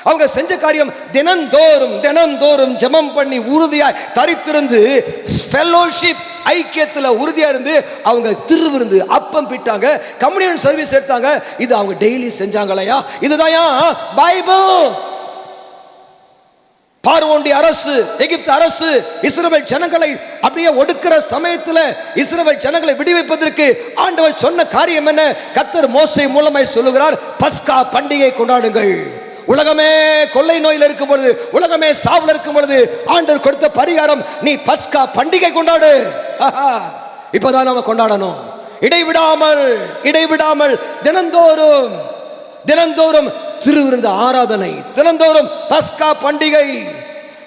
அவங்க செஞ்ச காரியம் தினந்தோறும் ஜெபம் பண்ணி உறுதியாய் தரித்திருந்து ஃபெல்லோஷிப் ஐக்கியத்துல உறுதியா இருந்து அவங்க திருவிருந்து அப்பம் பிட்டாங்க, கம்யூனியன் சர்வீஸ் எடுத்தாங்க. இது அவங்க டெய்லி செஞ்சாங்களையா? இதுதான் பைபிள். பார்வோனுடைய அரசு, எகிப்து அரசு இஸ்ரவேல் ஜனங்களை அப்படியே ஒடுக்கிற சமயத்துல இஸ்ரவேல் ஜனங்களை விடுவிப்பதற்கு ஆண்டவர் சொன்ன காரியம் என்ன? கர்த்தர் மோசே மூலமாய் சொல்லுகிறார், பஸ்கா பண்டிகை கொண்டாடுங்கள். உலகமே கொள்ளை நோயில் இருக்கும் பொழுது, உலகமே சாவுல இருக்கும் பொழுது ஆண்டவர் கொடுத்த பரிகாரம், நீ பஸ்கா பண்டிகை கொண்டாடு. இப்பதான் நாம கொண்டாடணும். இடைவிடாமல் தினந்தோறும் திருவிருந்த ஆராதனை, தினந்தோறும் பஸ்கா பண்டிகை,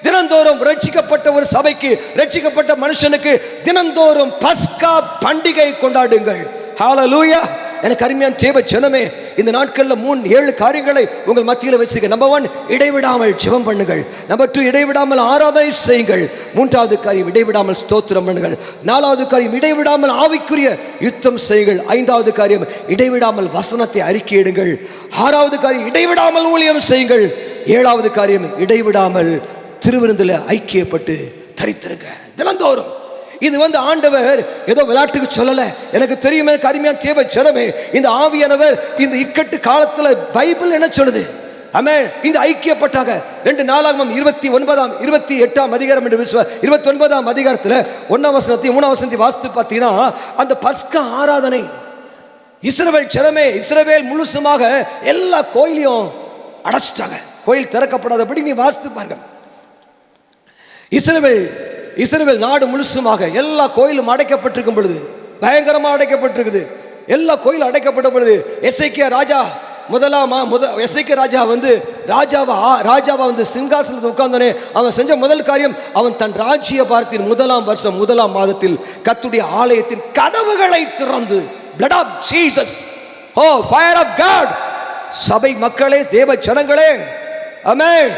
தினந்தோறும் ரட்சிக்கப்பட்ட ஒரு சபைக்கு, ரட்சிக்கப்பட்ட மனுஷனுக்கு தினந்தோறும் பஸ்கா பண்டிகை கொண்டாடுங்கள். ஹல்லேலூயா. எனக்கு அருமையான தேவ ஜனமே, இந்த நாட்களில் 3-7 காரியங்களை உங்கள் மத்தியில் வச்சிருக்க. நம்பர் 1, இடைவிடாமல் ஜெபம் பண்ணுங்கள். நம்பர் 2, இடைவிடாமல் ஆராதனை செய்யுங்கள். 3வது காரியம், இடைவிடாமல் ஸ்தோத்திரம் பண்ணுங்கள். 4வது காரியம், இடைவிடாமல் ஆவிக்குரிய யுத்தம் செய்யுங்கள். 5வது காரியம், இடைவிடாமல் வசனத்தை அறிக்கையிடுங்கள். 6வது காரியம், இடைவிடாமல் ஊழியம் செய்யுங்கள். 7வது காரியம், இடைவிடாமல் திருவிருந்தில் ஐக்கியப்பட்டு தரித்திருங்க தினந்தோறும். இது ஆண்டவர் ஏதோ விளையாட்டுக்கு சொல்லல. எனக்கு தெரியுமே அருமையான தேவ ஜனமே, இந்த ஆவியானவர் இந்த இக்கட்டு காலத்துல பைபிள் என்ன சொல்லுது? ஆமென். இந்த ஐக்கியப்பட்டாங்க. 2 நாளாகமம் 28ஆம் அதிகாரம் என்று 29ஆம் அதிகாரத்துல 1ஆம் வசனத்தையும் 3ஆம் வசனத்தையும் வாசித்து பார்த்தீங்கன்னா, அந்த பஸ்கா ஆராதனை இஸ்ரவேல் ஜனமே, இஸ்ரவேல் முழுசுமாக எல்லா கோயிலையும் அடைச்சிட்டாங்க. கோயில் திறக்கப்படாதபடி நீ வாசித்து பாருங்க. இஸ்ரவேல் நாடு முழுசுமாக எல்லா கோயிலும் அடைக்கப்பட்டிருக்கும் பொழுது, பயங்கரமா அடைக்கப்பட்டிருக்குது. எல்லா கோயிலும் அடைக்கப்பட்ட பொழுது எசேக்கியா ராஜா எசேக்கியா ராஜாவா சிங்காசனத்தில் உட்கார்ந்தானே, அவன் செஞ்ச முதல் காரியம், அவன் தன் ராஜ்யபாரத்தின் 1ஆம் வருஷம் 1ஆம் மாதத்தில் கர்த்தருடைய ஆலயத்தின் கதவுகளை திறந்து, blood of Jesus, oh fire of God, சபை மக்களே, தேவ ஜனங்களே, ஆமென்.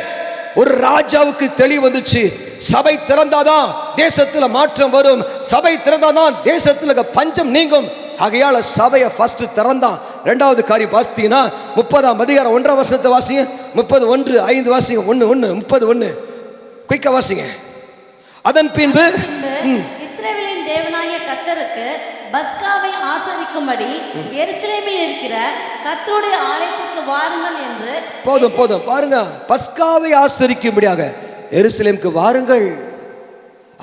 ஒரு ராஜாவுக்கு தெளிவு வந்துச்சு. சபை திறந்தாதான் தேசத்துல மாற்றம் வரும், சபை திறந்தாதான் தேசத்துல பஞ்சம் நீங்கும். ஆகையால சபையை ஃபர்ஸ்ட் திறந்தான். 2வது காரியம் பார்த்தீங்கன்னா 30ஆம் அதிகாரம் 1ஆம் வசனத்தை வாசிங்க. 31:5 வாசிங்க. 30:1 குயிக்கா வாசிங்க. அதன் பின்பு இஸ்ரவேலின் தேவனாகிய கர்த்தருக்கு பஸ்காவை ஆசரிக்கும்படி எருசலேமில் இருக்கிற கர்த்தருடைய ஆலயத்திற்கு வாருங்கள் என்று. போதும் பாருங்க. பஸ்காவை ஆசரிக்கும்படியாக எருசலேமுக்கு வாருங்கள்,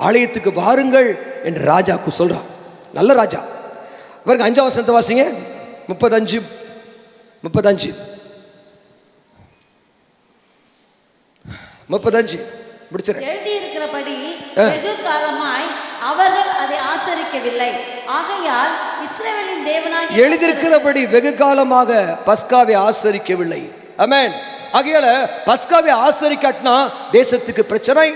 ஆலயத்துக்கு வாருங்கள் என்று ராஜாக்கு சொல்றான். நல்ல ராஜா. பாருங்க 5ஆம் வசனத்தை வாசிங்க. 35 எழுதி இருக்கிறபடி வெகு காலமாய் அவர்கள் அதை ஆசரிக்கவில்லை. ஆகையால் இஸ்ரவேலின் தேவனாகிய எழுதியிருக்கிறபடி வெகு காலமாக பஸ்காவை ஆசரிக்கவில்லை. ஆமென். ஆகையால பஸ்காவை ஆசரிக்காட்டினா தேசத்துக்கு பிரச்சனை.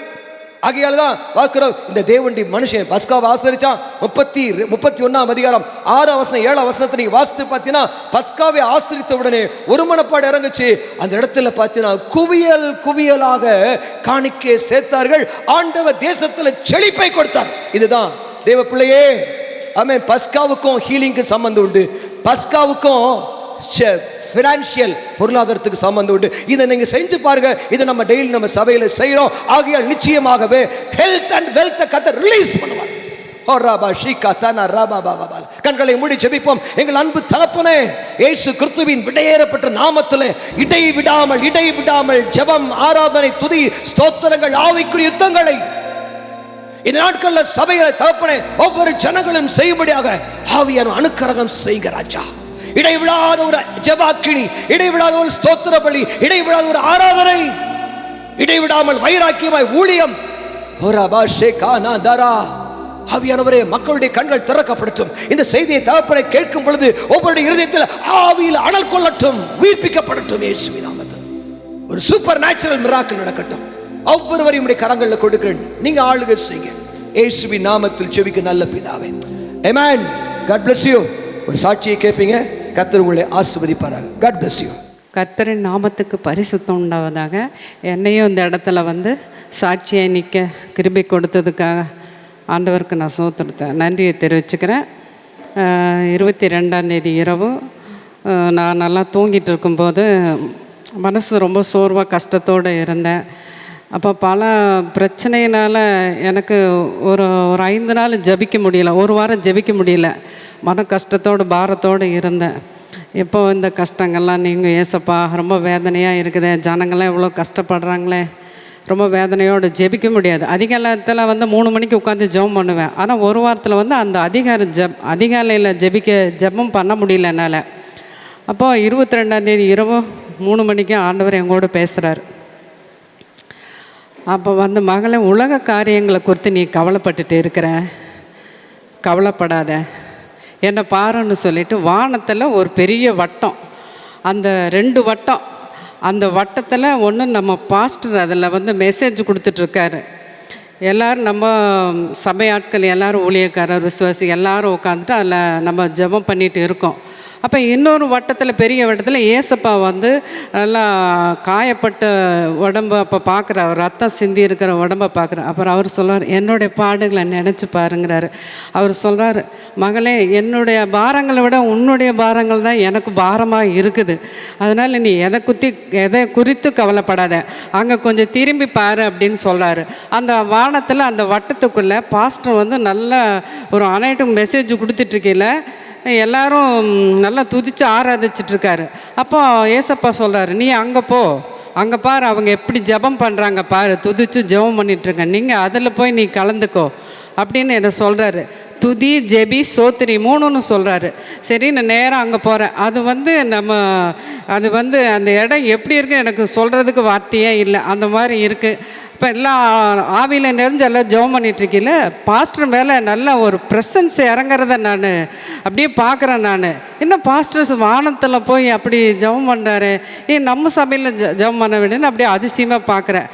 ஆகையால தான் பார்க்கிறோம், இந்த தேவனுடைய மனுஷன் பஸ்காவை ஆசரிச்சான். 31ஆம் அதிகாரம் 6ஆம் வசனம் 7ஆம் வசனத்தை நீங்க வாசித்து பார்த்தீங்கன்னா, பஸ்காவை ஆசரித்த உடனே ஒரு மனப்பாடு இறங்குச்சு. அந்த இடத்துல பார்த்தீங்கன்னா குவியலாக காணிக்கை சேர்த்தார்கள். ஆண்டவர் தேசத்துல செழிப்பை கொடுத்தார். இதுதான் தேவ பிள்ளையே. ஆமென். பஸ்காவுக்கும் ஹீலிங்க்கு சம்பந்தம் உண்டு. பஸ்காவுக்கும் ஃபினான்ஷியல் பொருளாதாரத்துக்கு சம்பந்தம் உண்டு. இதை நீங்க செஞ்சு பாருங்க. இதை நம்ம டெய்லி நம்ம சபையில செய்யறோம். ஆகையால் நிச்சயமாகவே ஹெல்த் அண்ட் வெல்த் கர்த்தர் ரிலீஸ் பண்ணுவார். கண்களை மூடி ஜெபிப்போம். எங்கள் அன்பு தகப்பனே, இயேசு கிறிஸ்துவின் விடையேறப்பட்ட நாமத்திலே இடைவிடாமல் ஜெபம், ஆராதனை, துதி, ஸ்தோத்திரங்கள், ஆவிக்குரிய யுத்தங்களை இந்த நாட்கள்ல சபையில தகப்பனே ஒவ்வொரு ஜனங்களும் செய்யும்படியாக ஆவியான அனுக்கிரகம் செய்யுங்க ராஜா. இடைவிடாத ஒரு ஜெபாக்கினி, இடைவிடாத ஒரு ஸ்தோத்திர பலி, இடைவிடாத ஒரு ஆராதனை, இடைவிடாமல் வைராக்கியமாய் ஊழியம். ஆவியானவரே, மக்களுடைய கண்கள் திறக்கப்படட்டும். இந்த செய்தியை தகப்பனை கேட்கும் பொழுது ஒவ்வொரு இருதயத்தில் ஆவியில் அனல் கொள்ளட்டும், உயிர்ப்பிக்கப்படட்டும். இயேசுவின் நாமத்தில் ஒரு சூப்பர் நேச்சுரல் மிராக்கிள் நடக்கட்டும். ஒவ்வொருவரையும் உடைய கரங்களில் கொடுக்கிறேன். நீங்க ஆளுகை செய்யுங்க. இயேசுவின் நாமத்தில் ஜெபிக்க நல்ல பிதாவே. ஆமென். God bless you. ஒரு சாட்சியை கேட்பீங்க. கர்த்தர் உங்களை ஆசீர்வதிப்பாராக. God bless you. கர்த்தரின் நாமத்துக்கு பரிசுத்தம் உண்டாவதாக. என்னையும் இந்த இடத்துல சாட்சியை நிற்க கிருபை கொடுத்ததுக்காக ஆண்டவருக்கு நான் நன்றியை தெரிவிச்சுக்கிறேன். 22ஆம் தேதி இரவு நான் நல்லா தூங்கிட்டு இருக்கும்போது மனசு ரொம்ப சோர்வாக கஷ்டத்தோடு இருந்தேன். அப்போ பல பிரச்சனையினால் எனக்கு ஒரு 5 நாள் ஜெபிக்க முடியல, ஒரு வாரம் ஜெபிக்க முடியல. மன கஷ்டத்தோடு பாரத்தோடு இருந்தேன். இப்போ இந்த கஷ்டங்கள்லாம் நீங்கள் ஏசப்பா, ரொம்ப வேதனையாக இருக்குது, ஜனங்கள்லாம் எவ்வளோ கஷ்டப்படுறாங்களே, ரொம்ப வேதனையோடு ஜெபிக்க முடியாது. அதிகாலத்தில் 3 மணிக்கு உட்காந்து ஜெபம் பண்ணுவேன். ஆனால் ஒரு வாரத்தில் அந்த அதிகாலையில் ஜெபம் பண்ண முடியல என்னால். அப்போது 22ஆம் தேதி இரவு 3 மணிக்கு ஆண்டவர் எங்கூட பேசுகிறார். அப்போ மகளே, உலக காரியங்களை குறித்து நீ கவலைப்பட்டுட்டு இருக்கிற, கவலைப்படாத, என்னை பாருன்னு சொல்லிட்டு வானத்தில் ஒரு பெரிய வட்டம், அந்த 2 வட்டம், அந்த வட்டத்தில் ஒன்று நம்ம பாஸ்டர் அதில் வந்து மெசேஜ் கொடுத்துட்ருக்காரு. எல்லோரும் நம்ம சபை ஆட்கள் எல்லோரும் ஊழியக்காரர் விசுவாசி எல்லோரும் உட்காந்துட்டு அதில் நம்ம ஜெபம் பண்ணிட்டு இருக்கோம். அப்போ இன்னொரு வட்டத்தில் பெரிய வட்டத்தில் ஏசப்பா வந்து நல்லா காயப்பட்ட உடம்பு அப்போ பார்க்குறாரு, ரத்தம் சிந்தி இருக்கிற உடம்பை பார்க்குறாரு. அப்புறம் அவர் சொல்கிறார், என்னுடைய பாடுகளை நினச்சி பாருங்கிறாரு. அவர் சொல்கிறார், மகளே, என்னுடைய பாரங்களை விட உன்னுடைய பாரங்கள் தான் எனக்கு பாரமாக இருக்குது. அதனால் நீ எதை குறித்து கவலைப்படாத, அங்கே கொஞ்சம் திரும்பி பாரு அப்படின்னு சொல்கிறாரு. அந்த வானத்தில் அந்த வட்டத்துக்குள்ளே பாஸ்டர் வந்து நல்ல ஒரு அனைட்டும் மெசேஜ் கொடுத்துட்ருக்கையில் எல்லாரும் நல்லா துதித்து ஆராதிச்சிட்ருக்காரு. அப்போ ஏசப்பா சொல்கிறாரு, நீ அங்கே போ, அங்கே பாரு அவங்க எப்படி ஜெபம் பண்ணுறாங்க பாரு, துதித்து ஜெபம் பண்ணிகிட்ருங்க, நீங்கள் அதில் போய் நீ கலந்துக்கோ அப்படின்னு என்ன சொல்கிறாரு. துதி, ஜெபி, சோத்திரி 3ன்னு சொல்கிறாரு. சரி, நான் நேராக அங்கே போகிறேன். அது வந்து அந்த இடம் எப்படி இருக்குது எனக்கு சொல்கிறதுக்கு வார்த்தையே இல்லை, அந்த மாதிரி இருக்குது. இப்போ எல்லாம் ஆவியில் நிறைஞ்சு எல்லாம் ஜெபம் பண்ணிகிட்ருக்கீங்கள, பாஸ்டர் மேலே நல்ல ஒரு ப்ரெசன்ஸ் இறங்குறத நான் அப்படியே பார்க்குறேன். நான் இன்னும் பாஸ்டர்ஸ் வானத்தில் போய் அப்படி ஜெபம் பண்ணுறாரு, நம்ம சபையில் ஜெபம் பண்ண வேண்டியதுன்னு அப்படியே அதிசயமாக பார்க்குறேன்.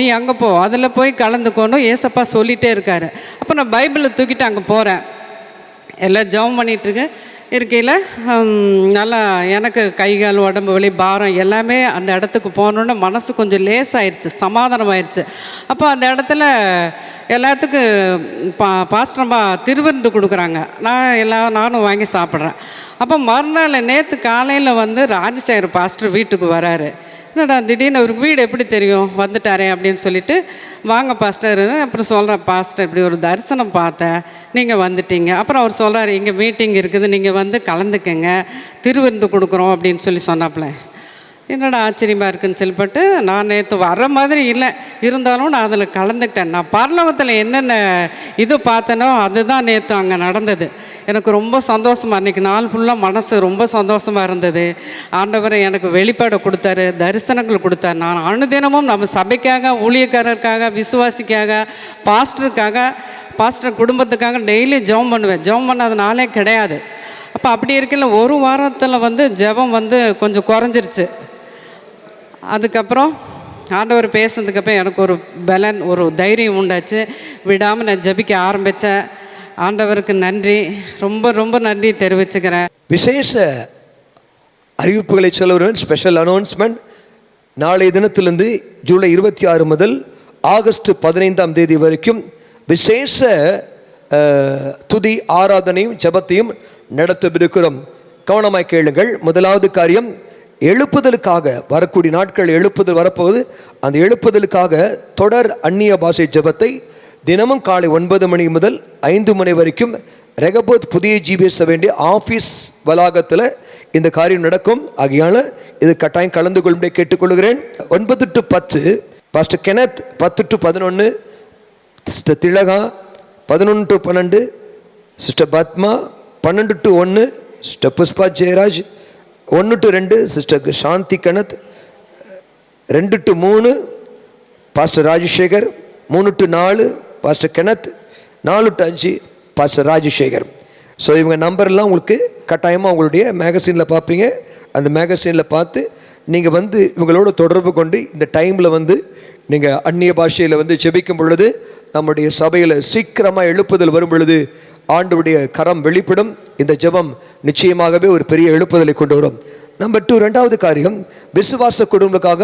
நீ அங்கே போ, அதில் போய் கலந்துக்கணும் ஏசப்பா சொல்லிகிட்டே இருக்காரு. அப்போ நான் பைபிளை தூக்கிட்டு அங்கே போகிறேன். எல்லாம் ஜெபம் பண்ணிகிட்ருக்கு இருக்கையில் நல்லா எனக்கு கைகால் உடம்பு வலி பாரம் எல்லாமே அந்த இடத்துக்கு போனோன்னு மனசு கொஞ்சம் லேசாகிடுச்சு, சமாதானமாயிடுச்சு. அப்போ அந்த இடத்துல எல்லாத்துக்கும் பாஸ்டரம்மா திருவிருந்து கொடுக்குறாங்க. நானும் வாங்கி சாப்பிட்றேன். அப்போ மறுநாள் நேற்று காலையில் வந்து ராஜசேகர் பாஸ்டர் வீட்டுக்கு வராரு. என்னடா திடீர்னு அவருக்கு வீடு எப்படி தெரியும், வந்துட்டாரே அப்படின்னு சொல்லிட்டு, வாங்க பாஸ்டர். அப்புறம் சொல்கிறேன், பாஸ்டர் இப்படி ஒரு தரிசனம் பார்த்தேன், நீங்கள் வந்துட்டீங்க. அப்புறம் அவர் சொல்கிறார், இங்கே மீட்டிங் இருக்குது, நீங்கள் வந்து கலந்துக்கங்க, திருவிருந்து கொடுக்குறோம் அப்படின்னு சொன்னாப்புல. என்னடா ஆச்சரியமாக இருக்குன்னு சொல்லிப்பட்டு, நான் நேற்று வர்ற மாதிரி இல்லை, இருந்தாலும் நான் அதில் கலந்துக்கிட்டேன். நான் பரலோகத்தில் என்னென்ன இது பார்த்தேனோ அதுதான் நேற்று அங்கே நடந்தது. எனக்கு ரொம்ப சந்தோஷமாக, அன்றைக்கி நாள் ஃபுல்லாக மனசு ரொம்ப சந்தோஷமாக இருந்தது. ஆண்டவரை எனக்கு வெளிப்பாடு கொடுத்தாரு, தரிசனங்கள் கொடுத்தாரு. நான் அனுதினமும் நம்ம சபைக்காக, ஊழியக்காரருக்காக, விசுவாசிக்காக, பாஸ்டர் குடும்பத்துக்காக டெய்லி ஜெபம் பண்ணுவேன். ஜெபம் பண்ணாதனாலே கிடையாது. அப்போ அப்படி இருக்கல ஒரு வாரத்தில் வந்து ஜெபம் வந்து கொஞ்சம் குறைஞ்சிருச்சு. அதுக்கப்புறம் ஆண்டவர் பேசுனதுக்கப்புறம் எனக்கு ஒரு பலன், ஒரு தைரியம் உண்டாச்சு. விடாமல் நான் ஜெபிக்க ஆரம்பித்தேன். ஆண்டவருக்கு நன்றி, ரொம்ப ரொம்ப நன்றி தெரிவிச்சுக்கிறேன். விசேஷ அறிவிப்புகளை சொல்லுவேன். Special announcement. நாளைய தினத்திலிருந்து ஜூலை 26 முதல் ஆகஸ்ட் 15ஆம் தேதி வரைக்கும் விசேஷ துதி ஆராதனையும் ஜெபத்தையும் நடத்தவிருக்கிறோம். கவனமாய் கேளுங்கள். முதலாவது காரியம், எழுப்புதலுக்காக வரக்கூடிய நாட்கள் எழுப்புதல் வரப்போகுது. அந்த எழுப்புதலுக்காக தொடர் அந்நிய பாஷை ஜெபத்தை தினமும் காலை 9 மணி முதல் 5 மணி வரைக்கும் ரெகபோத் புதிய ஜிபிஎஸ் வேண்டிய ஆஃபீஸ் வளாகத்தில் இந்த காரியம் நடக்கும். ஆகையால் இது கட்டாயம் கலந்து கொள்ளும்படி கேட்டுக்கொள்கிறேன். 9 to 10 pastor Kenneth, 10 to 11 sister Thilaga, 11 to 12 sister Padma, 12 to 1 sister Pushpa Jayaraj, 1 to 2 sister Shanthi Kenneth, 2 to 3 pastor Rajasekar, 3 to 4 pastor Kenneth, 4 to 5 pastor Rajasekar. So இவங்க நம்பர்லாம் உங்களுக்கு கட்டாயமாக உங்களுடைய மேகசினில் பார்ப்பீங்க. அந்த மேகசினில் பார்த்து நீங்கள் வந்து இவங்களோட தொடர்பு கொண்டு இந்த டைமில் வந்து நீங்கள் அந்நிய பாஷையில் வந்து ஜெபிக்கும் பொழுது நம்முடைய சபையில் சீக்கிரமாக எழுப்புதல் வரும் பொழுது ஆண்டவருடைய கரம் வெளிப்படும். இந்த ஜெபம் நிச்சயமாகவே ஒரு பெரிய எழுப்புதலை கொண்டு வரும். நம்பர் 2, ரெண்டாவது காரியம், விசுவாச குடும்பத்துக்காக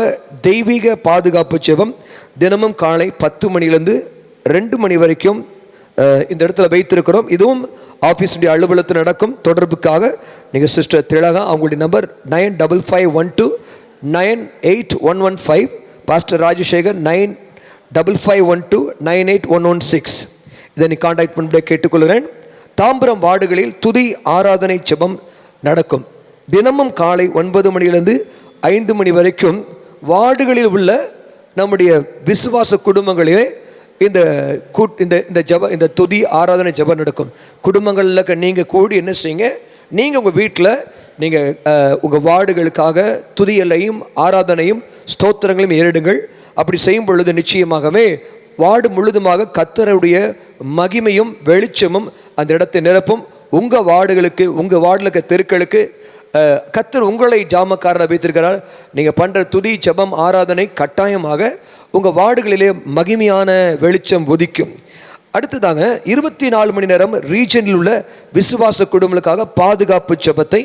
தெய்வீக பாதுகாப்பு ஜெபம் தினமும் காலை 10 மணிலேருந்து 2 மணி வரைக்கும் இந்த இடத்துல வைத்திருக்கிறோம். இதுவும் ஆஃபீஸுடைய அலுவலகத்தில் நடக்கும். தொடர்புக்காக நீங்கள் சிஸ்டர் திலகா, அவங்களுடைய நம்பர் 9551298115, பாஸ்டர் ராஜசேகர் 9551298116. இதை நீ கான்டாக்ட் பண்ணி கேட்டுக்கொள்கிறேன். தாம்பரம் வார்டுகளில் துதி ஆராதனை ஜெபம் நடக்கும். தினமும் காலை 9 மணியிலிருந்து 5 மணி வரைக்கும் வார்டுகளில் உள்ள நம்முடைய விசுவாச குடும்பங்களிலே இந்த துதி ஆராதனை ஜெபம் நடக்கும். குடும்பங்களில் நீங்கள் கூடி என்ன செய்யுங்க, நீங்கள் உங்கள் வீட்டில் நீங்கள் உங்கள் வார்டுகளுக்காக துதியலையும் ஆராதனையும் ஸ்தோத்திரங்களையும் ஏறிடுங்கள். அப்படி செய்யும் பொழுது நிச்சயமாகவே வார்டு முழுதுமாக கர்த்தருடைய மகிமையும் வெளிச்சமும் அந்த இடத்தை நிரப்பும். உங்கள் வார்டுகளுக்கு, உங்கள் வார்டில் இருக்க தெருக்களுக்கு கர்த்தர் உங்களை ஜாமக்காரராக வைத்திருக்கிறார். நீங்கள் பண்ணுற துதி ஜெபம் ஆராதனை கட்டாயமாக உங்கள் வார்டுகளிலே மகிமையான வெளிச்சம் உதிக்கும். அடுத்ததாக 24 மணி நேரம் ரீஜனில் உள்ள விசுவாச குடும்பங்களுக்காக பாதுகாப்பு ஜெபத்தை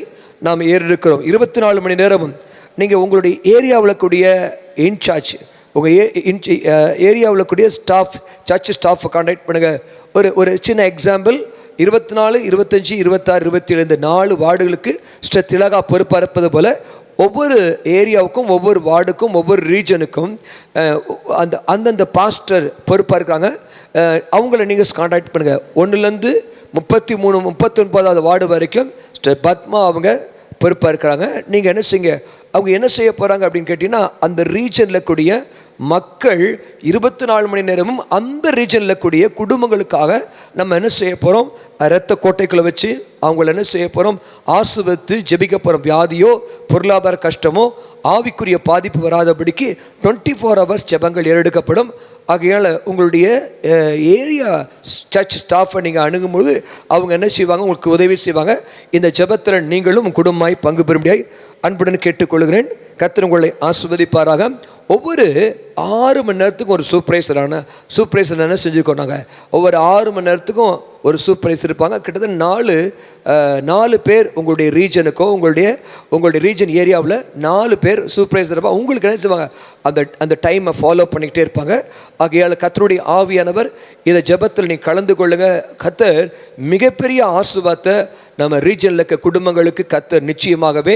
நாம் ஏறெடுக்கிறோம். 24 மணி நேரமும் நீங்கள் உங்களுடைய ஏரியாவில் கூடிய இன்சார்ஜ், உங்கள் ஏரியாவில் கூடிய ஸ்டாஃப், சர்ச் ஸ்டாஃபை கான்டாக்ட் பண்ணுங்கள். ஒரு சின்ன எக்ஸாம்பிள், 24, 25, 26, 27 இந்த 4 வார்டுகளுக்கு ஸ்டர் திலகா பொறுப்பாக இருப்பது போல் ஒவ்வொரு ஏரியாவுக்கும் ஒவ்வொரு வார்டுக்கும் ஒவ்வொரு ரீஜனுக்கும் அந்தந்த பாஸ்டர் பொறுப்பாக இருக்காங்க. அவங்கள நீங்கள் கான்டாக்ட் பண்ணுங்கள். 1லேருந்து 33, 39வது வார்டு வரைக்கும் ஸ்டர் பத்மா அவங்க பொறுப்பாக இருக்கிறாங்க. நீங்கள் என்ன செய்யுங்க, அவங்க என்ன செய்ய போகிறாங்க அப்படின்னு கேட்டிங்கன்னா, அந்த ரீஜனில் கூடிய மக்கள் 24 மணி நேரமும் அந்த ரீஜனில் கூடிய குடும்பங்களுக்காக நம்ம என்ன செய்ய போகிறோம், இரத்த கோட்டைக்குள்ளே வச்சு அவங்கள என்ன செய்ய போகிறோம், ஆசுவத்து ஜெபிக்க போகிறோம். வியாதியோ பொருளாதார கஷ்டமோ ஆவிக்குரிய பாதிப்பு வராதபடிக்கு 24 ஹவர்ஸ் ஜெபங்கள் ஏறெடுக்கப்படும். ஆகையால் உங்களுடைய ஏரியா சர்ச் ஸ்டாஃபை நீங்கள் அணுகும்போது அவங்க என்ன செய்வாங்க, உங்களுக்கு உதவி செய்வாங்க. இந்த ஜெபத்தில் நீங்களும் குடும்பமாய் பங்கு பெறும்படியாய் அன்புடன் கேட்டுக்கொள்கிறேன். கர்த்தர் உங்களை ஆசீர்வதிப்பாராக. ஒவ்வொரு 6 மணி நேரத்துக்கும் ஒரு சூப்பர்வைசர் என்ன செஞ்சுக்கோ, நாங்கள் ஒவ்வொரு 6 மணி நேரத்துக்கும் ஒரு சூப்பர்வைசர் இருப்பாங்க. கிட்டத்தட்ட 4 பேர் உங்களுடைய ரீஜனுக்கோ உங்களுடைய ரீஜன் ஏரியாவில் 4 பேர் சூப்பர்வைசர் இருப்பாங்க. உங்களுக்கு என்ன செய்வாங்க, அந்த டைமை ஃபாலோ பண்ணிக்கிட்டே இருப்பாங்க. ஆகையால் கர்த்தருடைய ஆவியானவர் இதை ஜெபத்தில் நீங்கள் கலந்து கொள்ளுங்க. கர்த்தர் மிகப்பெரிய ஆசீர்வாதத்தை நம்ம ரீஜனில் இருக்க குடும்பங்களுக்கு கர்த்தர் நிச்சயமாகவே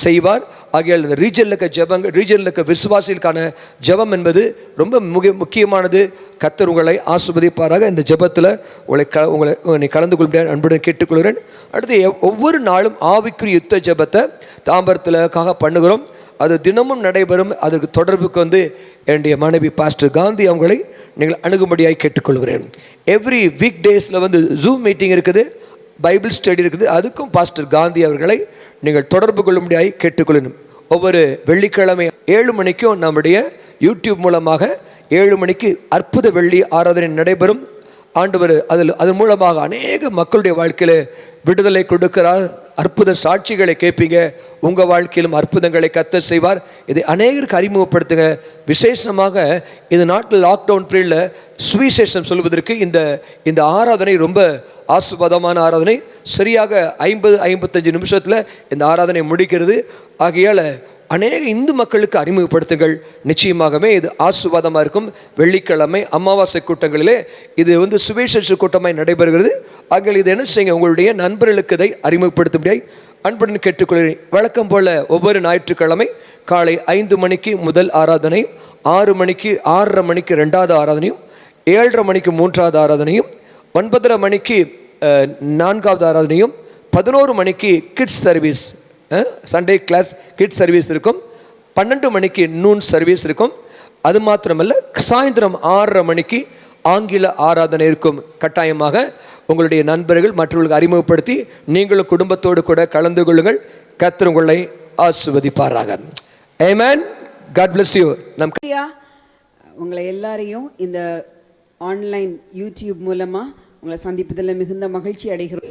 செய்வார். ஆகையால் இந்த ரீஜனில் இருக்க விசுவாசிகளுக்கான ஜெபம் என்பது ரொம்ப முக்கியமானது. கர்த்தர் உங்களை ஆசீர்வதிப்பாராக. இந்த ஜெபத்தில் உங்களை கலந்து கொள்ள அன்புடன் கேட்டுக்கொள்கிறேன். அடுத்து ஒவ்வொரு நாளும் ஆவிக்குரிய யுத்த ஜெபத்தை தாம்பரத்திற்காக பண்ணுகிறோம். அது தினமும் நடைபெறும். அதற்கு தொடர்புக்கு என்னுடைய மனைவி பாஸ்டர் காந்தி அவங்களை நீங்கள் அணுகும்படியாய் கேட்டுக்கொள்கிறேன். எவ்ரி வீக் டேஸில் ஜூம் மீட்டிங் இருக்குது, பைபிள் ஸ்டடி இருக்குது. அதுக்கும் பாஸ்டர் காந்தி அவர்களை நீங்கள் தொடர்பு கொள்ளும்படியாய் கேட்டுக்கொள்ளணும். ஒவ்வொரு வெள்ளிக்கிழமை 7 மணிக்கும் நம்முடைய யூடியூப் மூலமாக 7 மணிக்கு அற்புத வெள்ளி ஆராதனை நடைபெறும். ஆண்டவர் அதன் மூலமாக அநேக மக்களுடைய வாழ்க்கையில் விடுதலை கொடுக்கிறார். அற்புத சாட்சிகளை கேட்பீங்க. உங்கள் வாழ்க்கையிலும் அற்புதங்களை கர்த்தர் செய்வார். இதை அநேகருக்கு அறிமுகப்படுத்துங்க. விசேஷமாக இந்த நாட்டில் லாக்டவுன் பீரியடில் சுவிசேஷம் சொல்வதற்கு இந்த ஆராதனை ரொம்ப ஆசீர்வாதமான ஆராதனை. சரியாக 50-55 நிமிஷத்தில் இந்த ஆராதனை முடிக்கிறது. ஆகையால் அநேக இந்து மக்களுக்கு அறிமுகப்படுத்துங்கள். நிச்சயமாகவே இது ஆசீர்வாதமாக இருக்கும். வெள்ளிக்கிழமை அமாவாசை கூட்டங்களிலே இது சுவிசேஷ கூட்டமாய் நடைபெறுகிறது. ஆகையால் இது என்ன செய்யுங்க, உங்களுடைய நண்பர்களுக்கு இதை அறிமுகப்படுத்த முடியாது அன்புடன் கேட்டுக்கொள்கிறேன். வழக்கம் போல் ஒவ்வொரு ஞாயிற்றுக்கிழமை காலை 5 மணிக்கு முதல் ஆராதனை, 6 மணிக்கு 6:30 மணிக்கு 2வது ஆராதனையும், 7:30 மணிக்கு 3வது ஆராதனையும், 9:30 மணிக்கு 4வது ஆராதனையும், 11 மணிக்கு kids service, Sunday class kids service இருக்கும். 12 மணிக்கு நூன் சர்வீஸ் இருக்கும். அது மாத்திரமல்ல, சாயந்தரம் 6:30 மணிக்கு ஆங்கில ஆராதனை இருக்கும். கட்டாயமாக உங்களுடைய நண்பர்கள் மற்றவர்களுக்கு அறிமுகப்படுத்தி நீங்களும் குடும்பத்தோடு கூட கலந்து கொள்ளுங்கள். கர்த்தர் உங்களை ஆசீர்வதிப்பாராக. ஆமென். God bless you. உங்களை எல்லாரையும் இந்த ஆன்லைன் யூடியூப் மூலமா உங்களை சந்திப்பதில் மிகுந்த மகிழ்ச்சி அடைகிறோம்.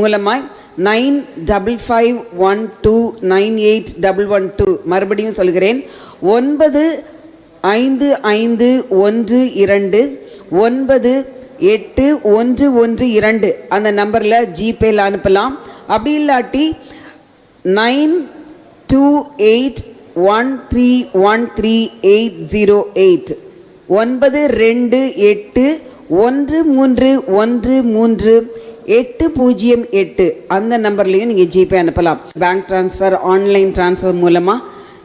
மூலமாய் 9551298112 மறுபடியும் சொல்கிறேன், 9551298112 அந்த நம்பரில் ஜிபேல அனுப்பலாம். அப்படி இல்லாட்டி 9281313808 9281313808 அந்த நம்பர்லையும் நீங்கள் ஜிபே அனுப்பலாம். பேங்க் ட்ரான்ஸ்ஃபர், ஆன்லைன் ட்ரான்ஸ்ஃபர் மூலமாக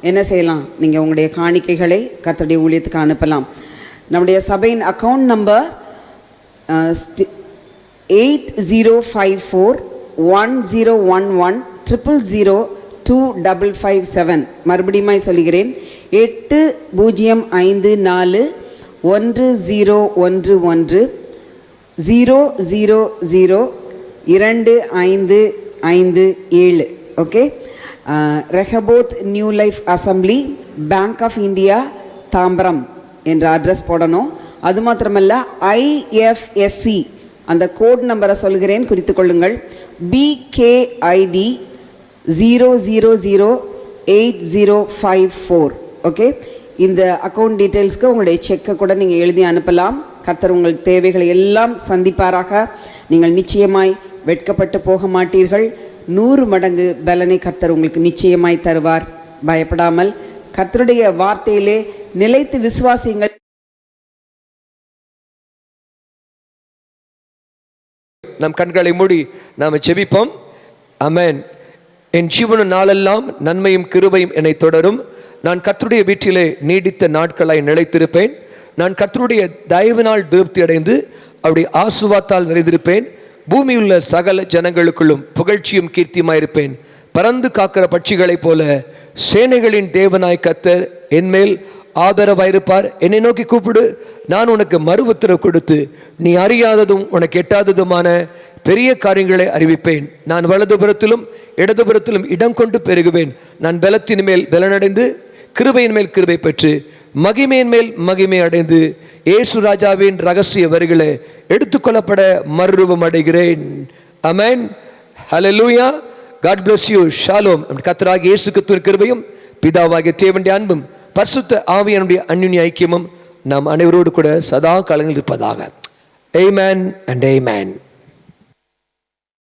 என்ன செய்யலாம், நீங்கள் உங்களுடைய காணிக்கைகளை கர்த்தருடைய ஊழியத்துக்கு அனுப்பலாம். நம்முடைய சபையின் அக்கௌண்ட் நம்பர் 8054101100025557. மறுபடியும் சொல்கிறேன், 8054101100025557. Okay. Rehoboth new life assembly, bank of India, Tambaram என்ற அட்ரஸ் போடணும். அது மாத்திரமல்ல, IFSC அந்த கோட் நம்பரை சொல்கிறேன், குறித்து கொள்ளுங்கள். BKID 0008054. ஓகே, இந்த அக்கௌண்ட் டீட்டெயில்ஸ்க்கு உங்களுடைய செக்கை கூட நீங்கள் எழுதி அனுப்பலாம். கர்த்தர் உங்கள் தேவைகளை எல்லாம் சந்திப்பாராக. நீங்கள் நிச்சயமாய் வெட்கப்பட்டு போக மாட்டீர்கள். 100 மடங்கு பலனை கர்த்தர் உங்களுக்கு நிச்சயமாய் தருவார். பயப்படாமல் கர்த்தருடைய வார்த்தையிலே நிலைத்து விசுவாசியுங்கள். நம் கண்களை மூடி நாம் ஜெபிப்போம். ஆமென். என் ஜீவன நாளெல்லாம் நன்மையும் கிருபையும் என்னை தொடரும். நான் கர்த்தருடைய வீட்டிலே நீடித்த நாட்களாய் நிலைத்திருப்பேன். நான் கர்த்தருடைய தயவினால் திருப்தி அடைந்து அவருடைய ஆசுவாத்தால் நிறைந்திருப்பேன். பூமியுள்ள சகல ஜனங்களுக்குள்ளும் புகழ்ச்சியும் கீர்த்தியுமாயிருப்பேன். பறந்து காக்கிற பட்சிகளைப் போல சேனைகளின் தேவனாய் கர்த்தர் என்மேல் ஆதரவாயிருப்பார். என்னை நோக்கி கூப்பிடு, நான் உனக்கு மறு உத்தரவு கொடுத்து நீ அறியாததும் உனக்கு எட்டாததுமான பெரிய காரியங்களை அறிவிப்பேன். நான் வலதுபுறத்திலும் இடதுபுறத்திலும் இடம் கொண்டு பெருகுவேன். நான் பலத்தின் மேல் பலனடைந்து கிருபையின் மேல் கிருபை பெற்று மகிமையின் மேல் மகிமை அடைந்து இயேசு ராஜாவின் ரகசிய வரிகளை எடுத்துக்கொள்ளப்பட மறுரூபம் அடைகிறேன். ஆமென். ஹல்லேலூயா. God bless you. Shalom. கர்த்தராகிய இயேசு கிறிஸ்துவின் கிருபையும் பிதாவாகிய தேவனுடைய அன்பும் பரிசுத்த ஆவியானுடைய அன்யோன்ய ஐக்கியமும் நாம் அனைவரோடு கூட சதா காலங்களில் இருப்பதாக. Amen and amen.